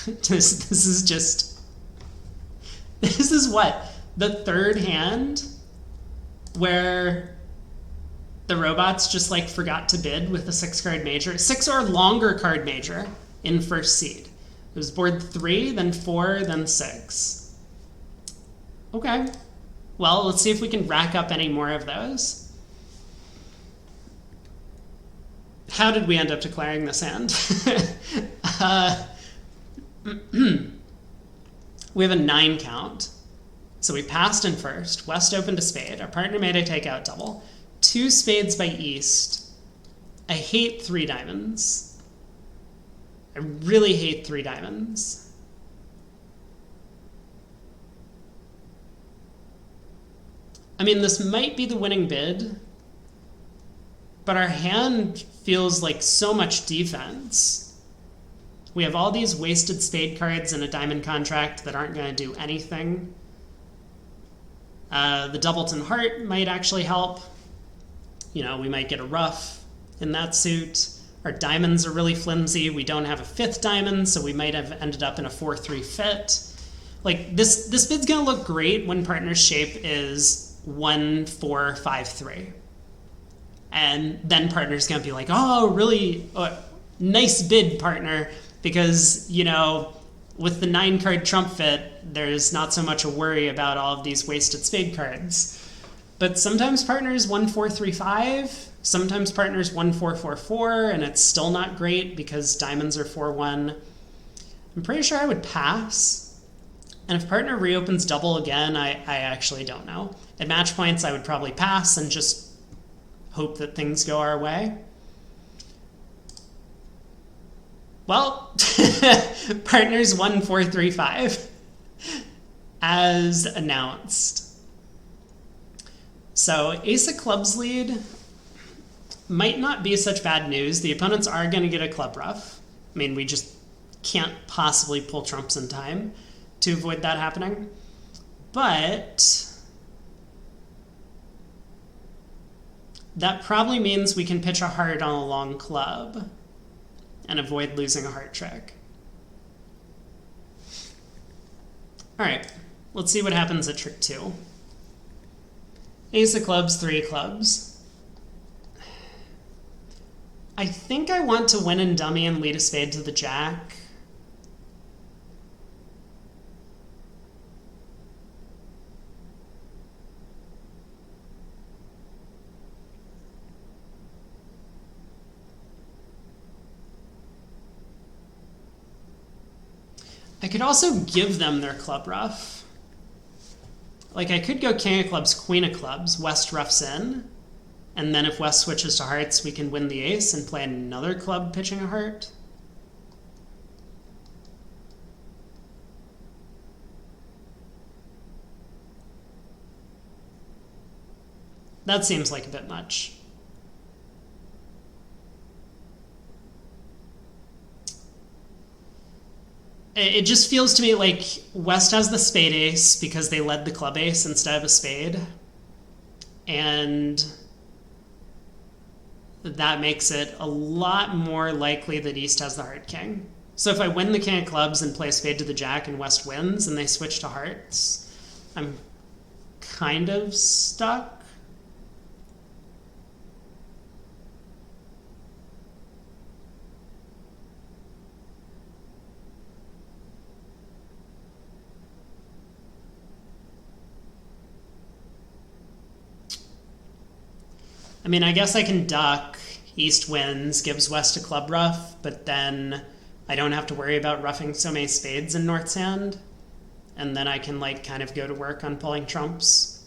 This is just... This is what? The third hand where the robots just like forgot to bid with a 6-card major. 6 or longer card major in first seed. It was board 3, then 4, then 6. Okay. Well, let's see if we can rack up any more of those. How did we end up declaring this hand? We have a 9 count. So we passed in first. West opened a spade. Our partner made a takeout double. 2 spades by East. I hate 3 diamonds. I really hate 3 diamonds. I mean, this might be the winning bid, but our hand feels like so much defense. We have all these wasted spade cards in a diamond contract that aren't going to do anything. The doubleton heart might actually help. You know, we might get a ruff in that suit. Our diamonds are really flimsy. We don't have a 5th diamond, so we might have ended up in a 4-3 fit. Like, this bid's going to look great when partner's shape is 1-4-5-3. And then partner's going to be like, oh, really nice bid, partner, because, you know, with the 9-card trump fit, there's not so much a worry about all of these wasted spade cards. But sometimes partners 1-4-3-5, sometimes partners 1-4-4-4, and it's still not great because diamonds are 4-1. I'm pretty sure I would pass. And if partner reopens double again, I actually don't know. At match points, I would probably pass and just hope that things go our way. Well, partners 1-4-3-5, as announced. So ace of clubs lead might not be such bad news. The opponents are going to get a club ruff. I mean, we just can't possibly pull trumps in time to avoid that happening. But That probably means we can pitch a heart on a long club and avoid losing a heart trick. All right, let's see what happens at trick 2. Ace of clubs, 3 of clubs. I think I want to win and dummy and lead a spade to the jack. I could also give them their club ruff. Like, I could go king of clubs, queen of clubs, West ruffs in, and then if West switches to hearts, we can win the ace and play another club pitching a heart. That seems like a bit much. It just feels to me like West has the spade ace because they led the club ace instead of a spade. And that makes it a lot more likely that East has the heart king. So if I win the king of clubs and play a spade to the jack and West wins and they switch to hearts, I'm kind of stuck. I mean, I guess I can duck. East wins, gives West a club ruff, but then I don't have to worry about ruffing so many spades in North's hand. And then I can, like, kind of go to work on pulling trumps.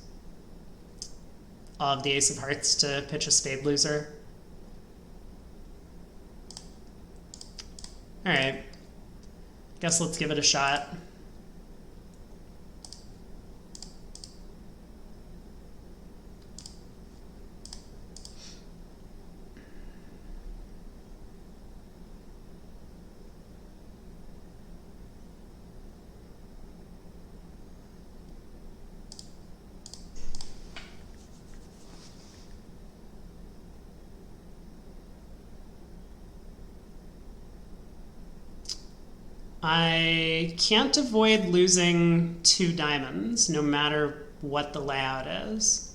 I'll have the ace of hearts to pitch a spade loser. All right. Guess let's give it a shot. I can't avoid losing 2 diamonds, no matter what the layout is.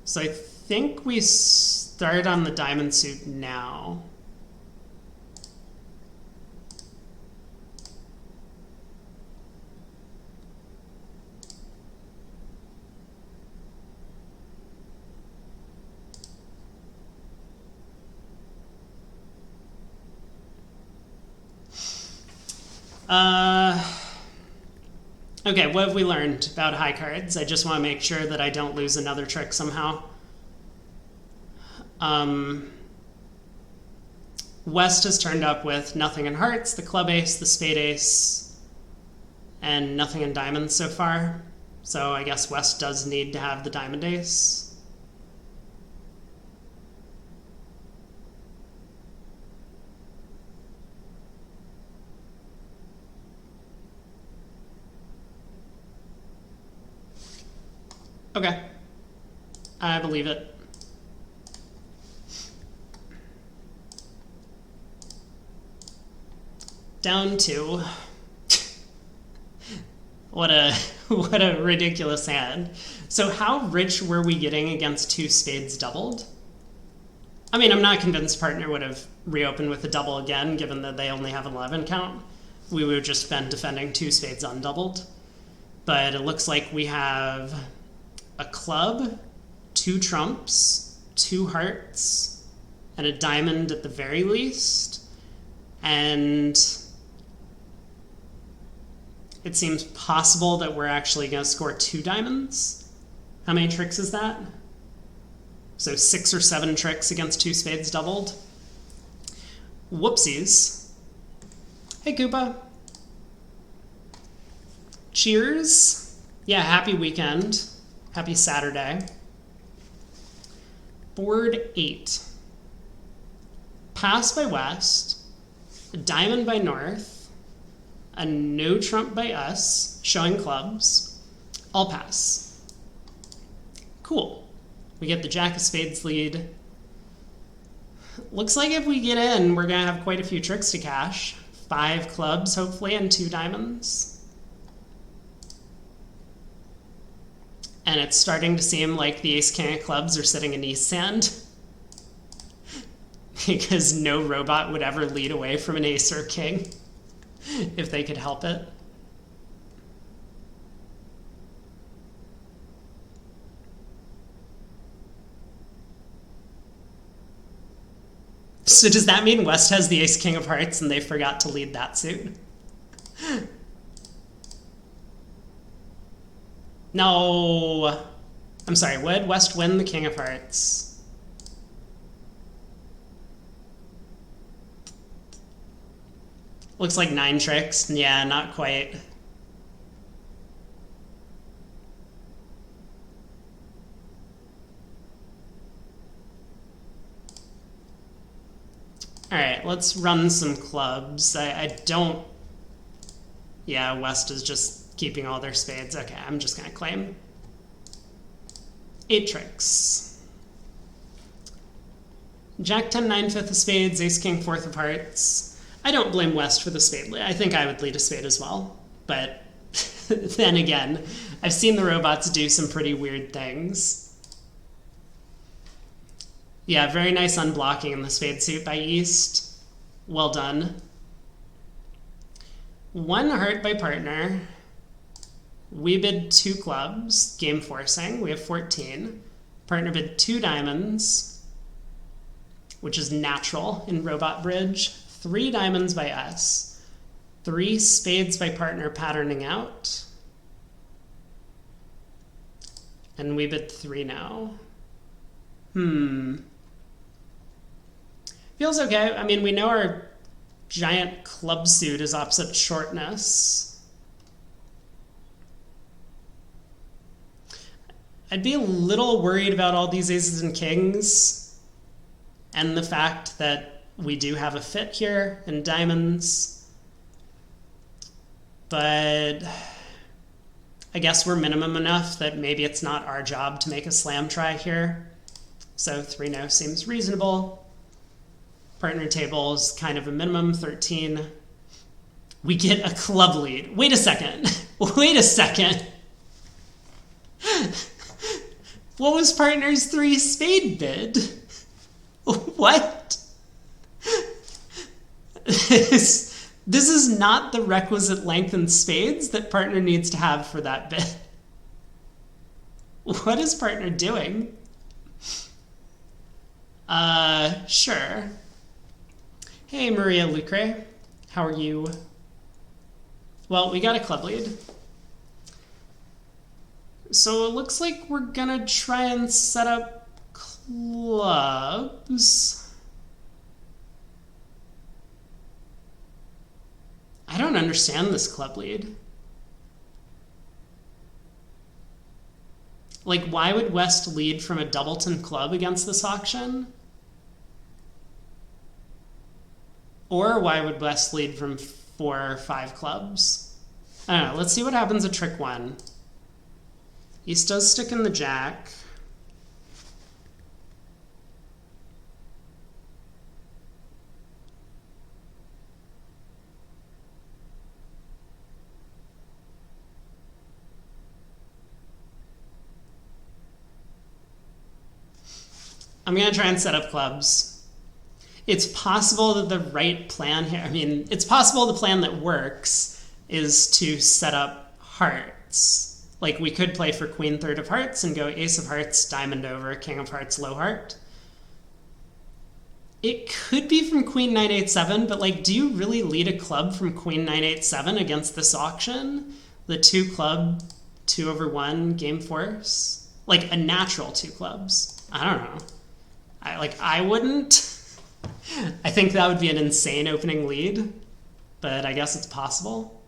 So I think we start on the diamond suit now. Okay, what have we learned about high cards? I just want to make sure that I don't lose another trick somehow. West has turned up with nothing in hearts, the club ace, the spade ace, and nothing in diamonds so far. So I guess West does need to have the diamond ace. Okay, I believe it. Down 2. What a ridiculous hand. So how rich were we getting against 2 spades doubled? I mean, I'm not convinced partner would have reopened with a double again, given that they only have an 11 count. We would have just been defending 2 spades undoubled. But it looks like we have a club, 2 trumps, 2 hearts, and a diamond at the very least. And it seems possible that we're actually going to score 2 diamonds. How many tricks is that? So 6 or 7 tricks against 2 spades doubled. Whoopsies. Hey, Koopa. Cheers. Yeah, happy weekend. Happy Saturday. Board 8. Pass by West. A diamond by North. a no trump by us, showing clubs. I'll pass. Cool. We get the jack of spades lead. Looks like if we get in, we're going to have quite a few tricks to cash. 5 clubs, hopefully, and 2 diamonds. And it's starting to seem like the ace-king of clubs are sitting in east sand. Because no robot would ever lead away from an ace or king if they could help it. So does that mean West has the ace-king of hearts and they forgot to lead that suit? No. I'm sorry, would West win the king of hearts? Looks like 9 tricks. Yeah, not quite. All right, let's run some clubs. I don't... Yeah, West is just keeping all their spades. Okay, I'm just going to claim. 8 tricks. Jack 10, 9, 5th of spades, ace, king, 4th of hearts. I don't blame West for the spade lead. I think I would lead a spade as well. But then again, I've seen the robots do some pretty weird things. Yeah, very nice unblocking in the spade suit by East. Well done. 1 heart by partner. We bid 2 clubs, game forcing. We have 14. Partner bid 2 diamonds, which is natural in Robot Bridge. 3 diamonds by us. 3 spades by partner patterning out. And we bid 3 now. Feels okay. I mean, we know our giant club suit is opposite shortness. I'd be a little worried about all these aces and kings and the fact that we do have a fit here in diamonds. But I guess we're minimum enough that maybe it's not our job to make a slam try here. So 3-no seems reasonable. Partner table is kind of a minimum, 13. We get a club lead. Wait a second. Wait a second. What was partner's 3 spade bid? What? This is not the requisite length in spades that partner needs to have for that bid. What is partner doing? Sure. Hey, Maria Lucre. How are you? Well, we got a club lead. So it looks like we're gonna try and set up clubs. I don't understand this club lead. Like, why would West lead from a doubleton club against this auction? Or why would West lead from 4 or 5 clubs? I don't know. Let's see what happens at trick 1. East does stick in the jack. I'm going to try and set up clubs. It's possible that the right plan here, I mean, it's possible the plan that works is to set up hearts. Like, we could play for queen 3rd of hearts and go ace of hearts, diamond over, king of hearts, low heart. It could be from queen 9, 8, 7, but like, do you really lead a club from queen 9, 8, 7 against this auction? The 2 club, 2/1 game force? Like a natural 2 clubs. I don't know. I wouldn't. I think that would be an insane opening lead, but I guess it's possible.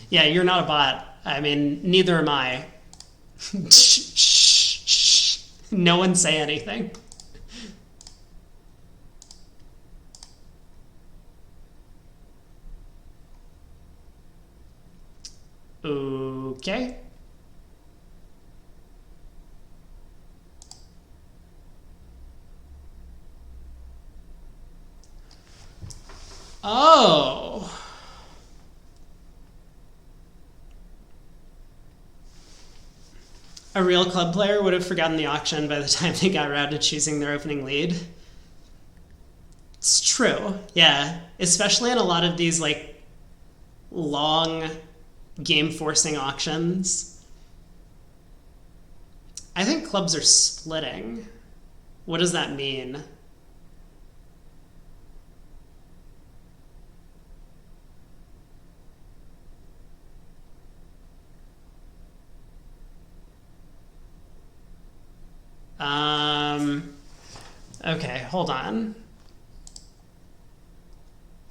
Yeah, you're not a bot. I mean, neither am I. Shh, shh, shh. No one say anything. Okay. Oh. A real club player would have forgotten the auction by the time they got around to choosing their opening lead. It's true, yeah. Especially in a lot of these like long game forcing auctions. I think clubs are splitting. What does that mean? Okay, hold on.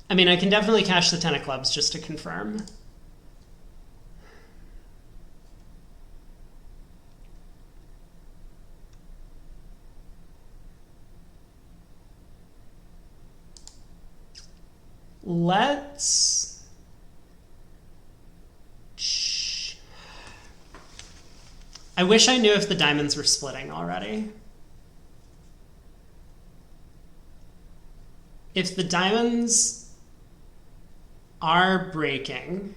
I mean, I can definitely cash the 10 of clubs just to confirm. Let's... I wish I knew if the diamonds were splitting already. If the diamonds are breaking,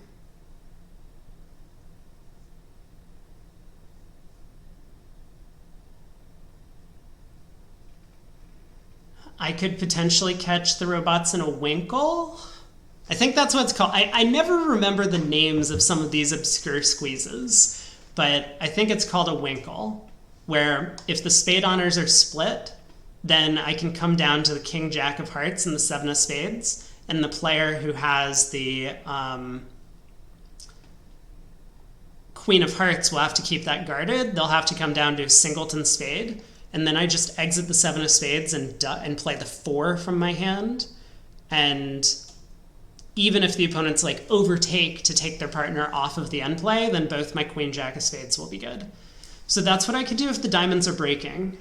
I could potentially catch the robots in a winkle. I think that's what it's called. I never remember the names of some of these obscure squeezes, but I think it's called a winkle, where if the spade honors are split, then I can come down to the king jack of hearts and the seven of spades, and the player who has the queen of hearts will have to keep that guarded. They'll have to come down to a singleton spade, and then I just exit the seven of spades and play the four from my hand. And even if the opponents like overtake to take their partner off of the end play, then both my queen jack of spades will be good. So that's what I could do if the diamonds are breaking.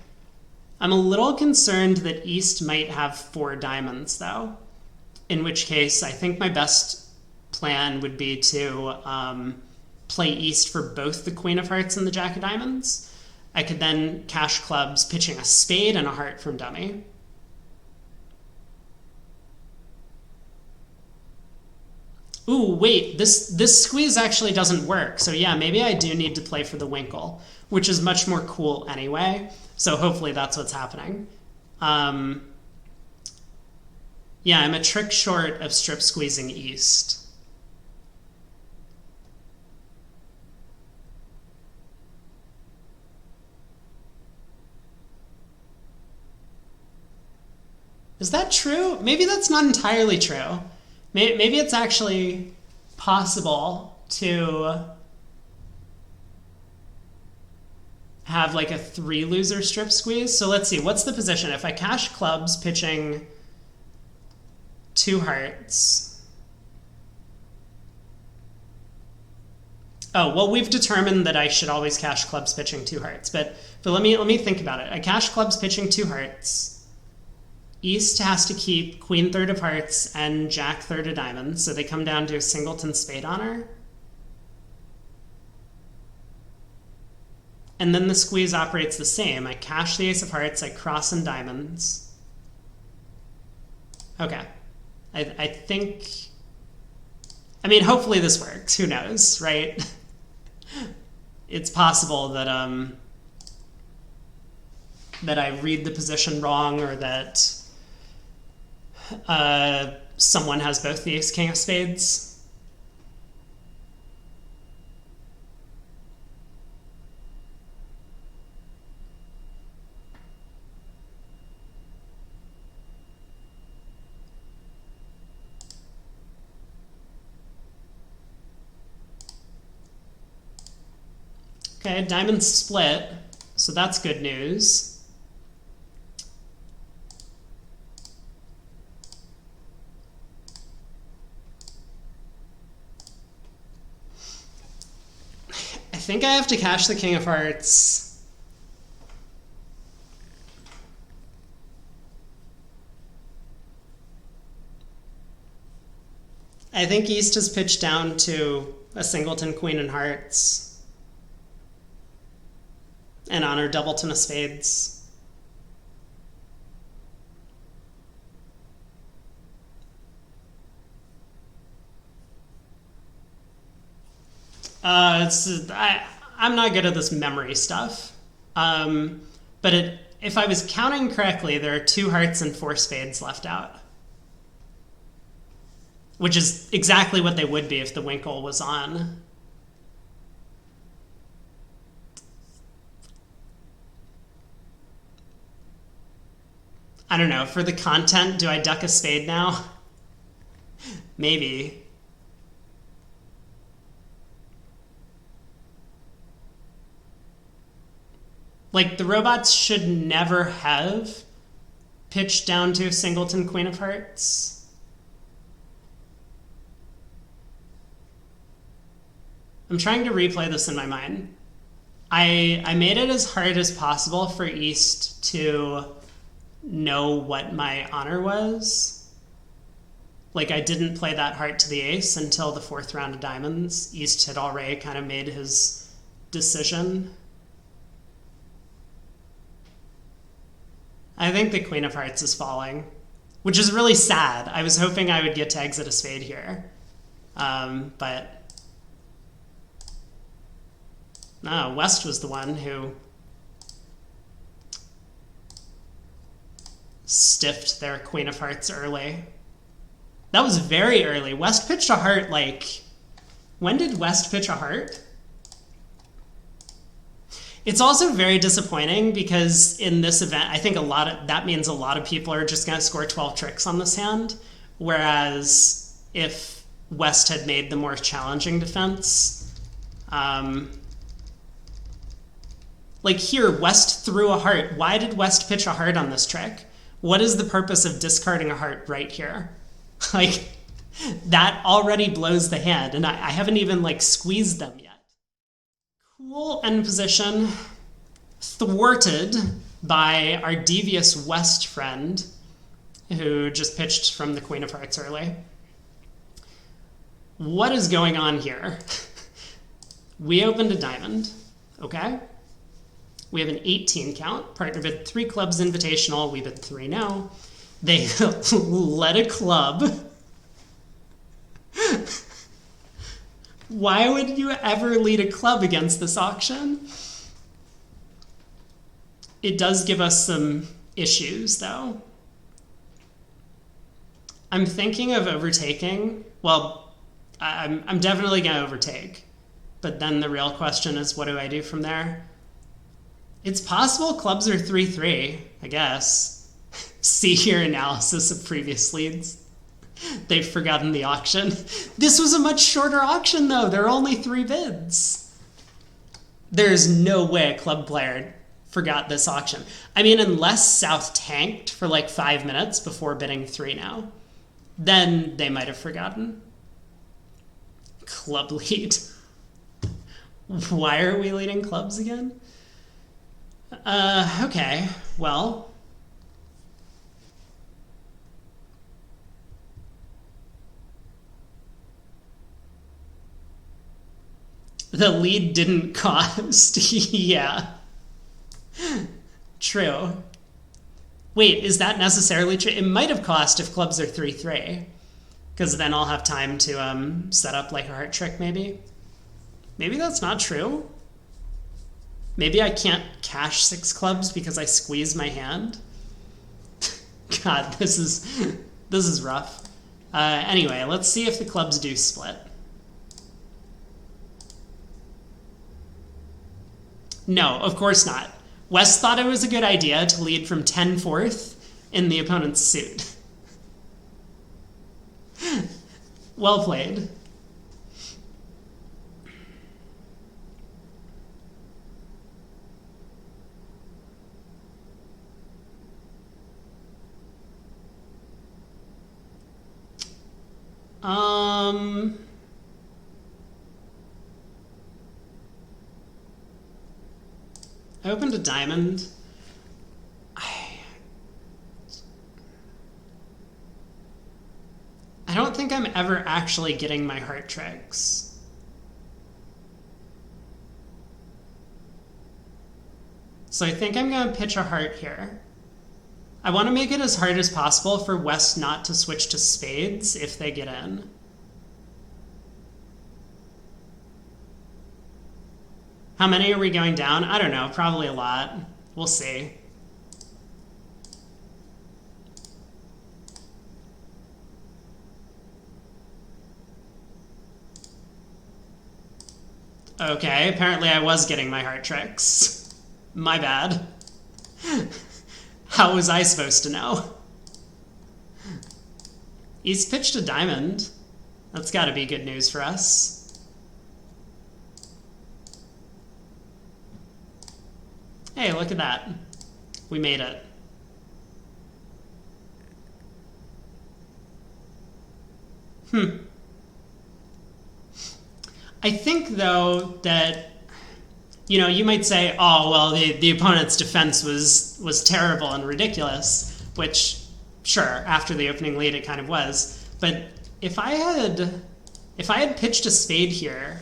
I'm a little concerned that East might have 4 diamonds, though, in which case I think my best plan would be to play East for both the queen of hearts and the jack of diamonds. I could then cash clubs, pitching a spade and a heart from dummy. Ooh, wait, this squeeze actually doesn't work. So yeah, maybe I do need to play for the winkle, which is much more cool anyway. So hopefully that's what's happening. Yeah, I'm a trick short of strip squeezing East. Is that true? Maybe that's not entirely true. Maybe it's actually possible to have like a 3 loser strip squeeze. So let's see, what's the position? If I cash clubs pitching 2 hearts. Oh, well, we've determined that I should always cash clubs pitching 2 hearts, but let me think about it. I cash clubs pitching 2 hearts. East has to keep queen third of hearts and jack third of diamonds, so they come down to a singleton spade honor. And then the squeeze operates the same. I cash the ace of hearts, I cross in diamonds. Okay. I think... I mean, hopefully this works. Who knows, right? It's possible that that I read the position wrong, or that someone has both the ace king of spades. Okay, diamonds split, so that's good news. I think I have to cash the king of hearts. I think East has pitched down to a singleton queen in hearts, and on her doubleton of spades. I'm not good at this memory stuff. But if I was counting correctly, there are 2 hearts and 4 spades left out, which is exactly what they would be if the Winkle was on. I don't know. For the content, do I duck a spade now? Maybe. Like, the robots should never have pitched down to a singleton queen of hearts. I'm trying to replay this in my mind. I made it as hard as possible for East to know what my honor was. Like, I didn't play that heart to the ace until the 4th round of diamonds. East had already kind of made his decision. I think the queen of hearts is falling, which is really sad. I was hoping I would get to exit a spade here. But no, West was the one who stiffed their queen of hearts early. That was very early. West pitched a heart, like, when did West pitch a heart? It's also very disappointing because in this event, I think that means a lot of people are just going to score 12 tricks on this hand. Whereas if West had made the more challenging defense, like here, West threw a heart. Why did West pitch a heart on this trick? What is the purpose of discarding a heart right here? Like, that already blows the hand, and I haven't even, like, squeezed them yet. Cool end position, thwarted by our devious West friend, who just pitched from the queen of hearts early. What is going on here? We opened a diamond, okay? We have an 18 count. Partner bid 3 clubs invitational. We bid 3 no. They led a club. Why would you ever lead a club against this auction? It does give us some issues, though. I'm thinking of overtaking. Well, I'm definitely going to overtake. But then the real question is, what do I do from there? It's possible clubs are 3-3, I guess. See your analysis of previous leads. They've forgotten the auction. This was a much shorter auction, though. There are only 3 bids. There's no way a club player forgot this auction. I mean, unless South tanked for like 5 minutes before bidding 3 now, then they might have forgotten. Club lead. Why are we leading clubs again? Okay, well... The lead didn't cost. Yeah. True. Wait, is that necessarily true? It might have cost if clubs are 3-3. Because then I'll have time to set up like a heart trick, maybe. Maybe that's not true. Maybe I can't cash 6 clubs because I squeeze my hand. God, this is rough. Anyway, let's see if the clubs do split. No, of course not. West thought it was a good idea to lead from 10-4 in the opponent's suit. Well played. I opened a diamond. I don't think I'm ever actually getting my heart tricks. So I think I'm going to pitch a heart here. I want to make it as hard as possible for West not to switch to spades if they get in. How many are we going down? I don't know, probably a lot. We'll see. Okay, apparently I was getting my heart tricks. My bad. How was I supposed to know? He's pitched a diamond. That's got to be good news for us. Hey, look at that. We made it. I think, though, that, you might say, oh, well, the opponent's defense was terrible and ridiculous, which, sure, after the opening lead it kind of was. But if I had pitched a spade here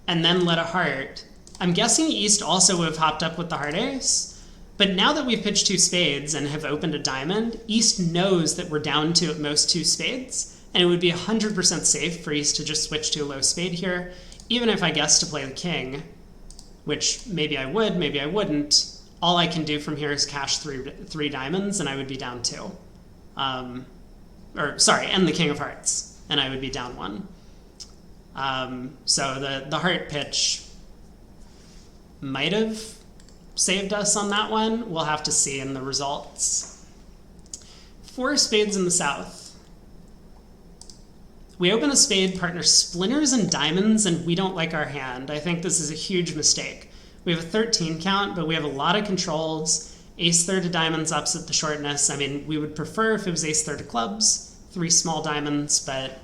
and then let a heart, I'm guessing East also would have hopped up with the heart ace. But now that we've pitched two spades and have opened a diamond, East knows that we're down to at most two spades. And it would be 100% safe for East to just switch to a low spade here, even if I guess to play the king, which maybe I would, maybe I wouldn't. All I can do from here is cash three diamonds, and I would be down two. And the king of hearts, and I would be down one. So the heart pitch might have saved us on that one. We'll have to see in the results. 4 spades in the south. We open a spade, partner splinters and diamonds, and we don't like our hand. I think this is a huge mistake. We have a 13 count, but we have a lot of controls. Ace third of diamonds upset the shortness. I mean, we would prefer if it was ace third of clubs, 3 small diamonds, but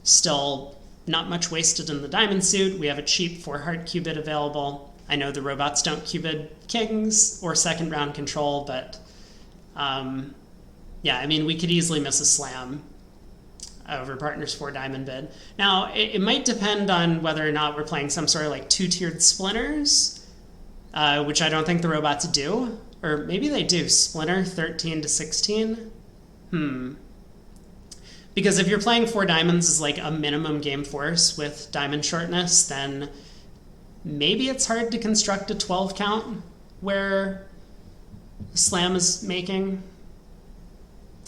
still not much wasted in the diamond suit. We have a cheap 4-heart cubit available. I know the robots don't cubit kings or second round control, but yeah, I mean, we could easily miss a slam over partner's 4 diamond bid. Now, it might depend on whether or not we're playing some sort of like 2-tiered splinters, which I don't think the robots do. Or maybe they do. Splinter 13 to 16. Because if you're playing 4 diamonds as like a minimum game force with diamond shortness, then maybe it's hard to construct a 12 count where slam is making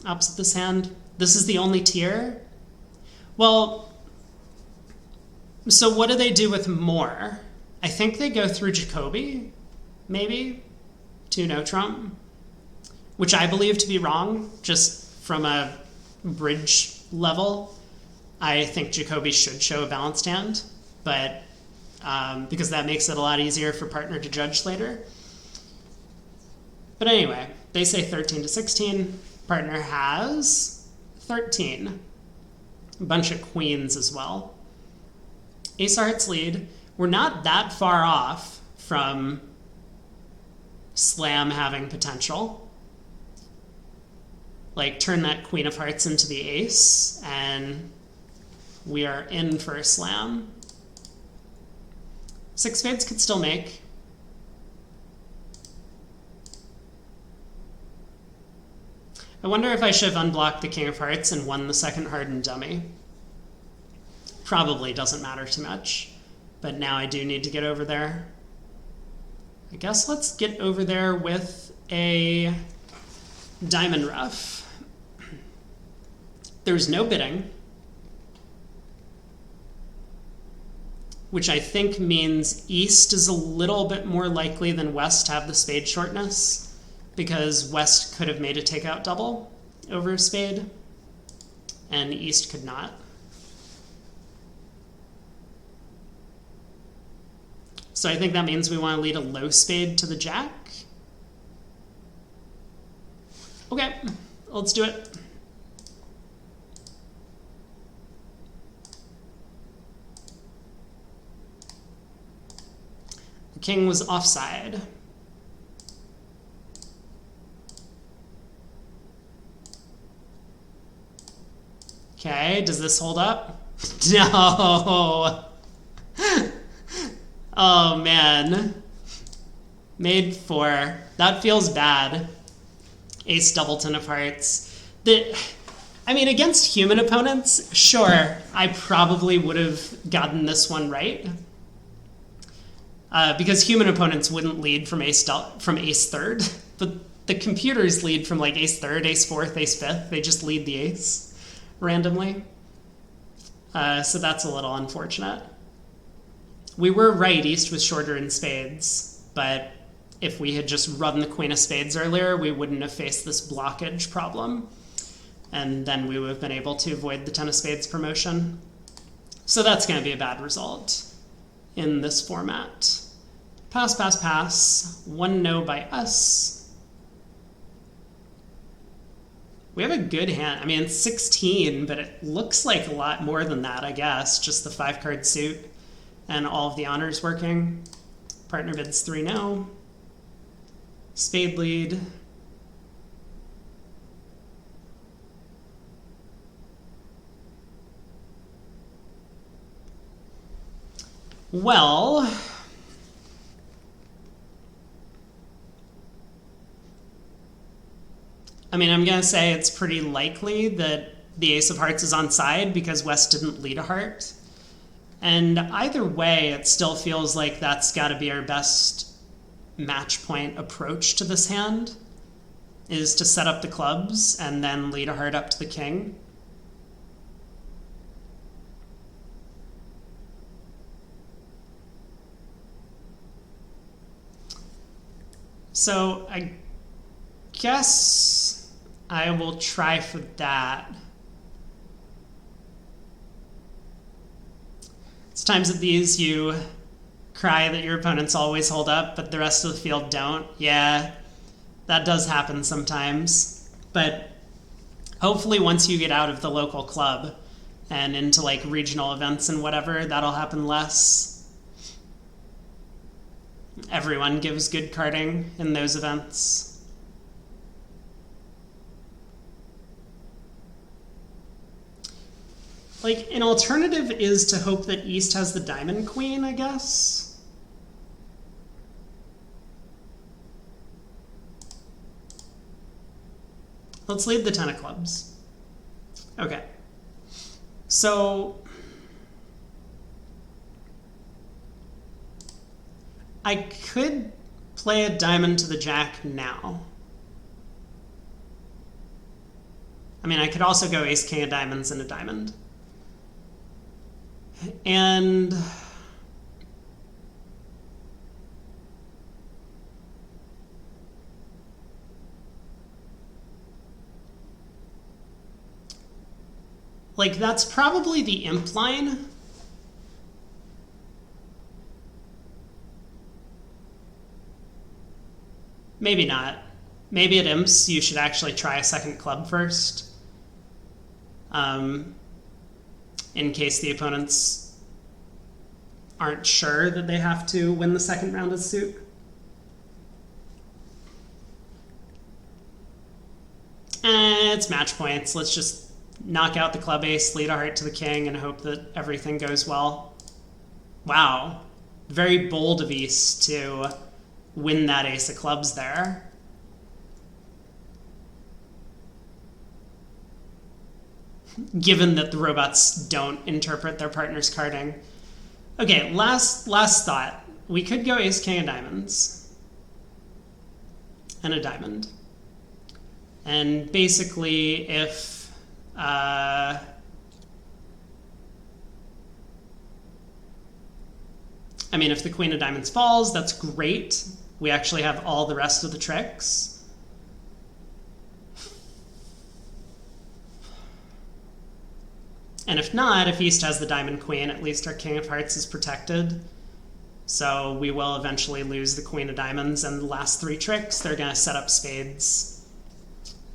opposite this hand. This is the only tier. Well, so what do they do with more? I think they go through Jacoby, maybe, to no trump, which I believe to be wrong, just from a bridge level. I think Jacoby should show a balanced hand, but because that makes it a lot easier for partner to judge later. But anyway, they say 13 to 16. Partner has 13. A bunch of queens as well. Ace of hearts lead. We're not that far off from slam having potential. Like, turn that queen of hearts into the ace, and we are in for a slam. 6 spades could still make. I wonder if I should have unblocked the king of hearts and won the second hardened dummy. Probably doesn't matter too much, but now I do need to get over there. I guess let's get over there with a diamond rough. There's no bidding, which I think means East is a little bit more likely than West to have the spade shortness, because West could have made a takeout double over a spade, and East could not. So I think that means we want to lead a low spade to the jack. Okay, let's do it. The king was offside. Okay, does this hold up? No. Oh, man. Made 4. That feels bad. Ace doubleton of hearts. I mean, against human opponents, sure, I probably would have gotten this one right. Because human opponents wouldn't lead from ace third, but the computers lead from like ace third, ace fourth, ace fifth. They just lead the ace randomly. So that's a little unfortunate. We were right, East was shorter in spades, but if we had just run the queen of spades earlier, we wouldn't have faced this blockage problem. And then we would have been able to avoid the 10 of spades promotion. So that's going to be a bad result in this format. Pass, pass, pass. 1 no by us. We have a good hand. I mean, it's 16, but it looks like a lot more than that, I guess. Just the 5-card suit and all of the honors working. Partner bids 3 no. Spade lead. Well, I mean, I'm going to say it's pretty likely that the ace of hearts is on side because West didn't lead a heart. And either way, it still feels like that's got to be our best match point approach to this hand, is to set up the clubs and then lead a heart up to the king. So I guess I will try for that. It's times at these you cry that your opponents always hold up, but the rest of the field don't. Yeah, that does happen sometimes. But hopefully once you get out of the local club and into like regional events and whatever, that'll happen less. Everyone gives good carding in those events. Like, an alternative is to hope that East has the diamond queen, I guess. Let's lead the 10 of clubs. Okay. So I could play a diamond to the jack now. I mean, I could also go ace, king of diamonds and a diamond. And like, that's probably the imp line. Maybe not. Maybe at imps you should actually try a second club first. In case the opponents aren't sure that they have to win the second round of suit. It's match points. Let's just knock out the club ace, lead a heart to the king, and hope that everything goes well. Wow. Very bold of East to win that ace of clubs there. Given that the robots don't interpret their partner's carding. Okay, last thought. We could go ace, king of diamonds. And a diamond. And basically, if I mean, if the queen of diamonds falls, that's great. We actually have all the rest of the tricks. And if not, if East has the diamond queen, at least our king of hearts is protected. So we will eventually lose the queen of diamonds, and the last 3 tricks, they're going to set up spades.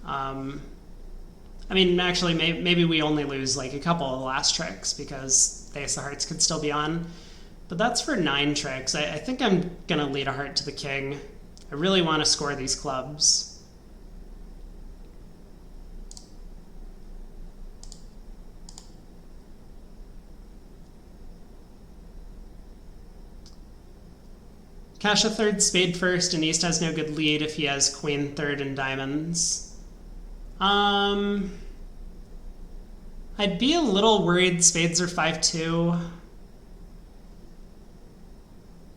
I mean, actually, maybe we only lose like a couple of the last tricks because the ace of hearts could still be on. But that's for 9 tricks. I think I'm going to lead a heart to the king. I really want to score these clubs. Cash a third, spade first, and East has no good lead if he has queen third and diamonds. I'd be a little worried spades are 5-2.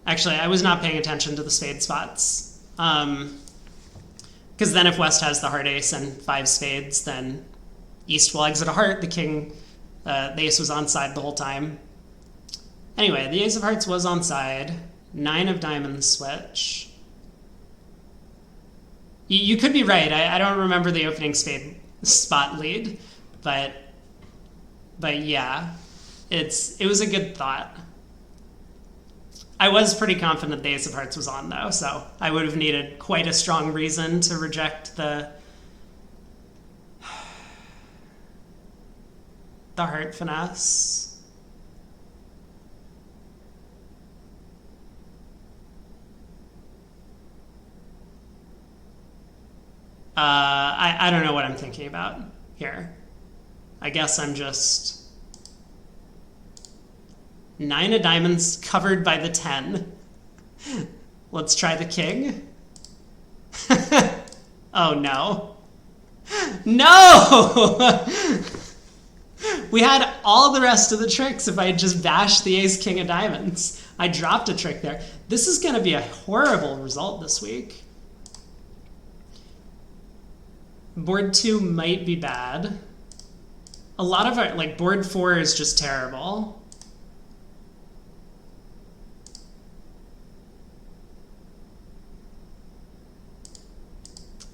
Actually, I was not paying attention to the spade spots. Because then if West has the heart ace and 5 spades, then East will exit a heart. The king, the ace was onside the whole time. Anyway, the ace of hearts was onside. 9 of diamonds switch. You could be right. I don't remember the opening spade spot lead, but yeah, it was a good thought. I was pretty confident the ace of hearts was on though, so I would have needed quite a strong reason to reject the heart finesse. I don't know what I'm thinking about here. I guess I'm just 9 of diamonds covered by the 10. Let's try the king. Oh no. No! We had all the rest of the tricks if I had just bashed the ace king of diamonds. I dropped a trick there. This is going to be a horrible result this week. Board 2 might be bad. A lot of our, like, board 4 is just terrible.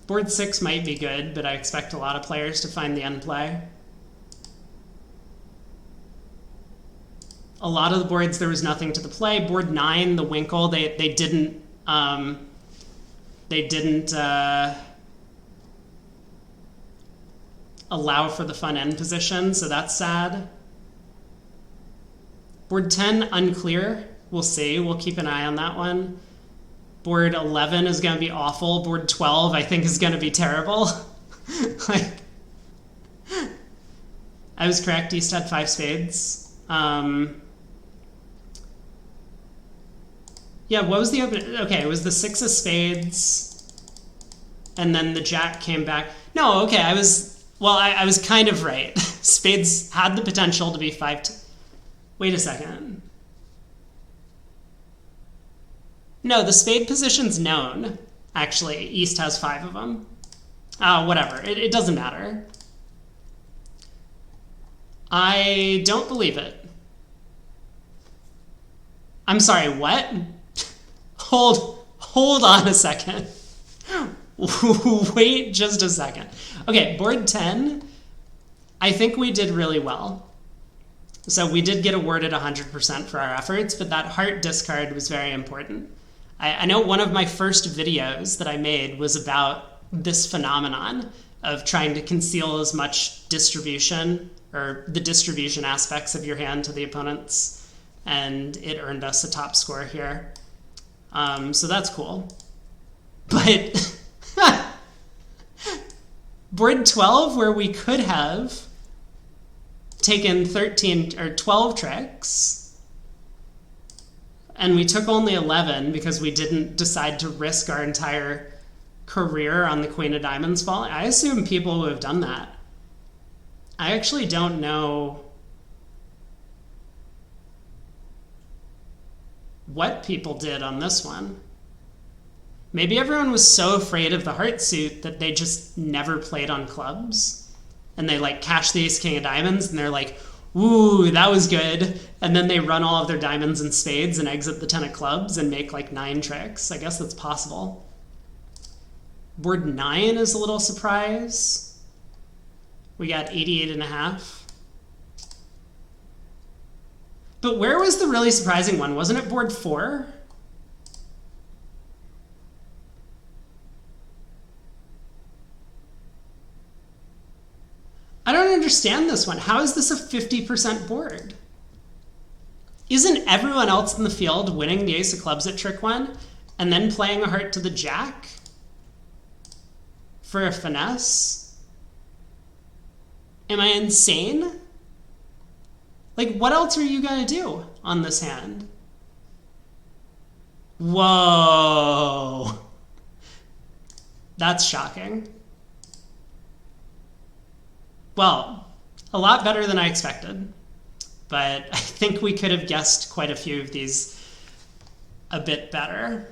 Board 6 might be good, but I expect a lot of players to find the end play. A lot of the boards, there was nothing to the play. Board 9, the Winkle, they didn't allow for the fun end position, so that's sad. Board 10, unclear. We'll see. We'll keep an eye on that one. Board 11 is going to be awful. Board 12, I think, is going to be terrible. Like, I was correct. East had 5 spades. Yeah, what was the open? Okay, it was the 6 of spades, and then the jack came back. No, okay, I was kind of right. Spades had the potential to be 5. Wait a second. No, the spade position's known. Actually, East has 5 of them. Whatever, it doesn't matter. I don't believe it. I'm sorry, what? Hold on a second. Wait just a second. Okay, board 10, I think we did really well. So we did get awarded 100% for our efforts, but that heart discard was very important. I know one of my first videos that I made was about this phenomenon of trying to conceal as much distribution, or the distribution aspects of your hand to the opponents, and it earned us a top score here. So that's cool. But board 12, where we could have taken 13 or 12 tricks, and we took only 11 because we didn't decide to risk our entire career on the Queen of Diamonds falling. I assume people would have done that. I actually don't know what people did on this one. Maybe everyone was so afraid of the heart suit that they just never played on clubs. And they like cash the ace king of diamonds and they're like, ooh, that was good. And then they run all of their diamonds and spades and exit the 10 of clubs and make like 9 tricks. I guess that's possible. Board 9 is a little surprise. We got 88.5. But where was the really surprising one? Wasn't it board 4? I don't understand this one. How is this a 50% board? Isn't everyone else in the field winning the ace of clubs at trick 1 and then playing a heart to the jack for a finesse? Am I insane? Like, what else are you going to do on this hand? Whoa. That's shocking. Well, a lot better than I expected, but I think we could have guessed quite a few of these a bit better.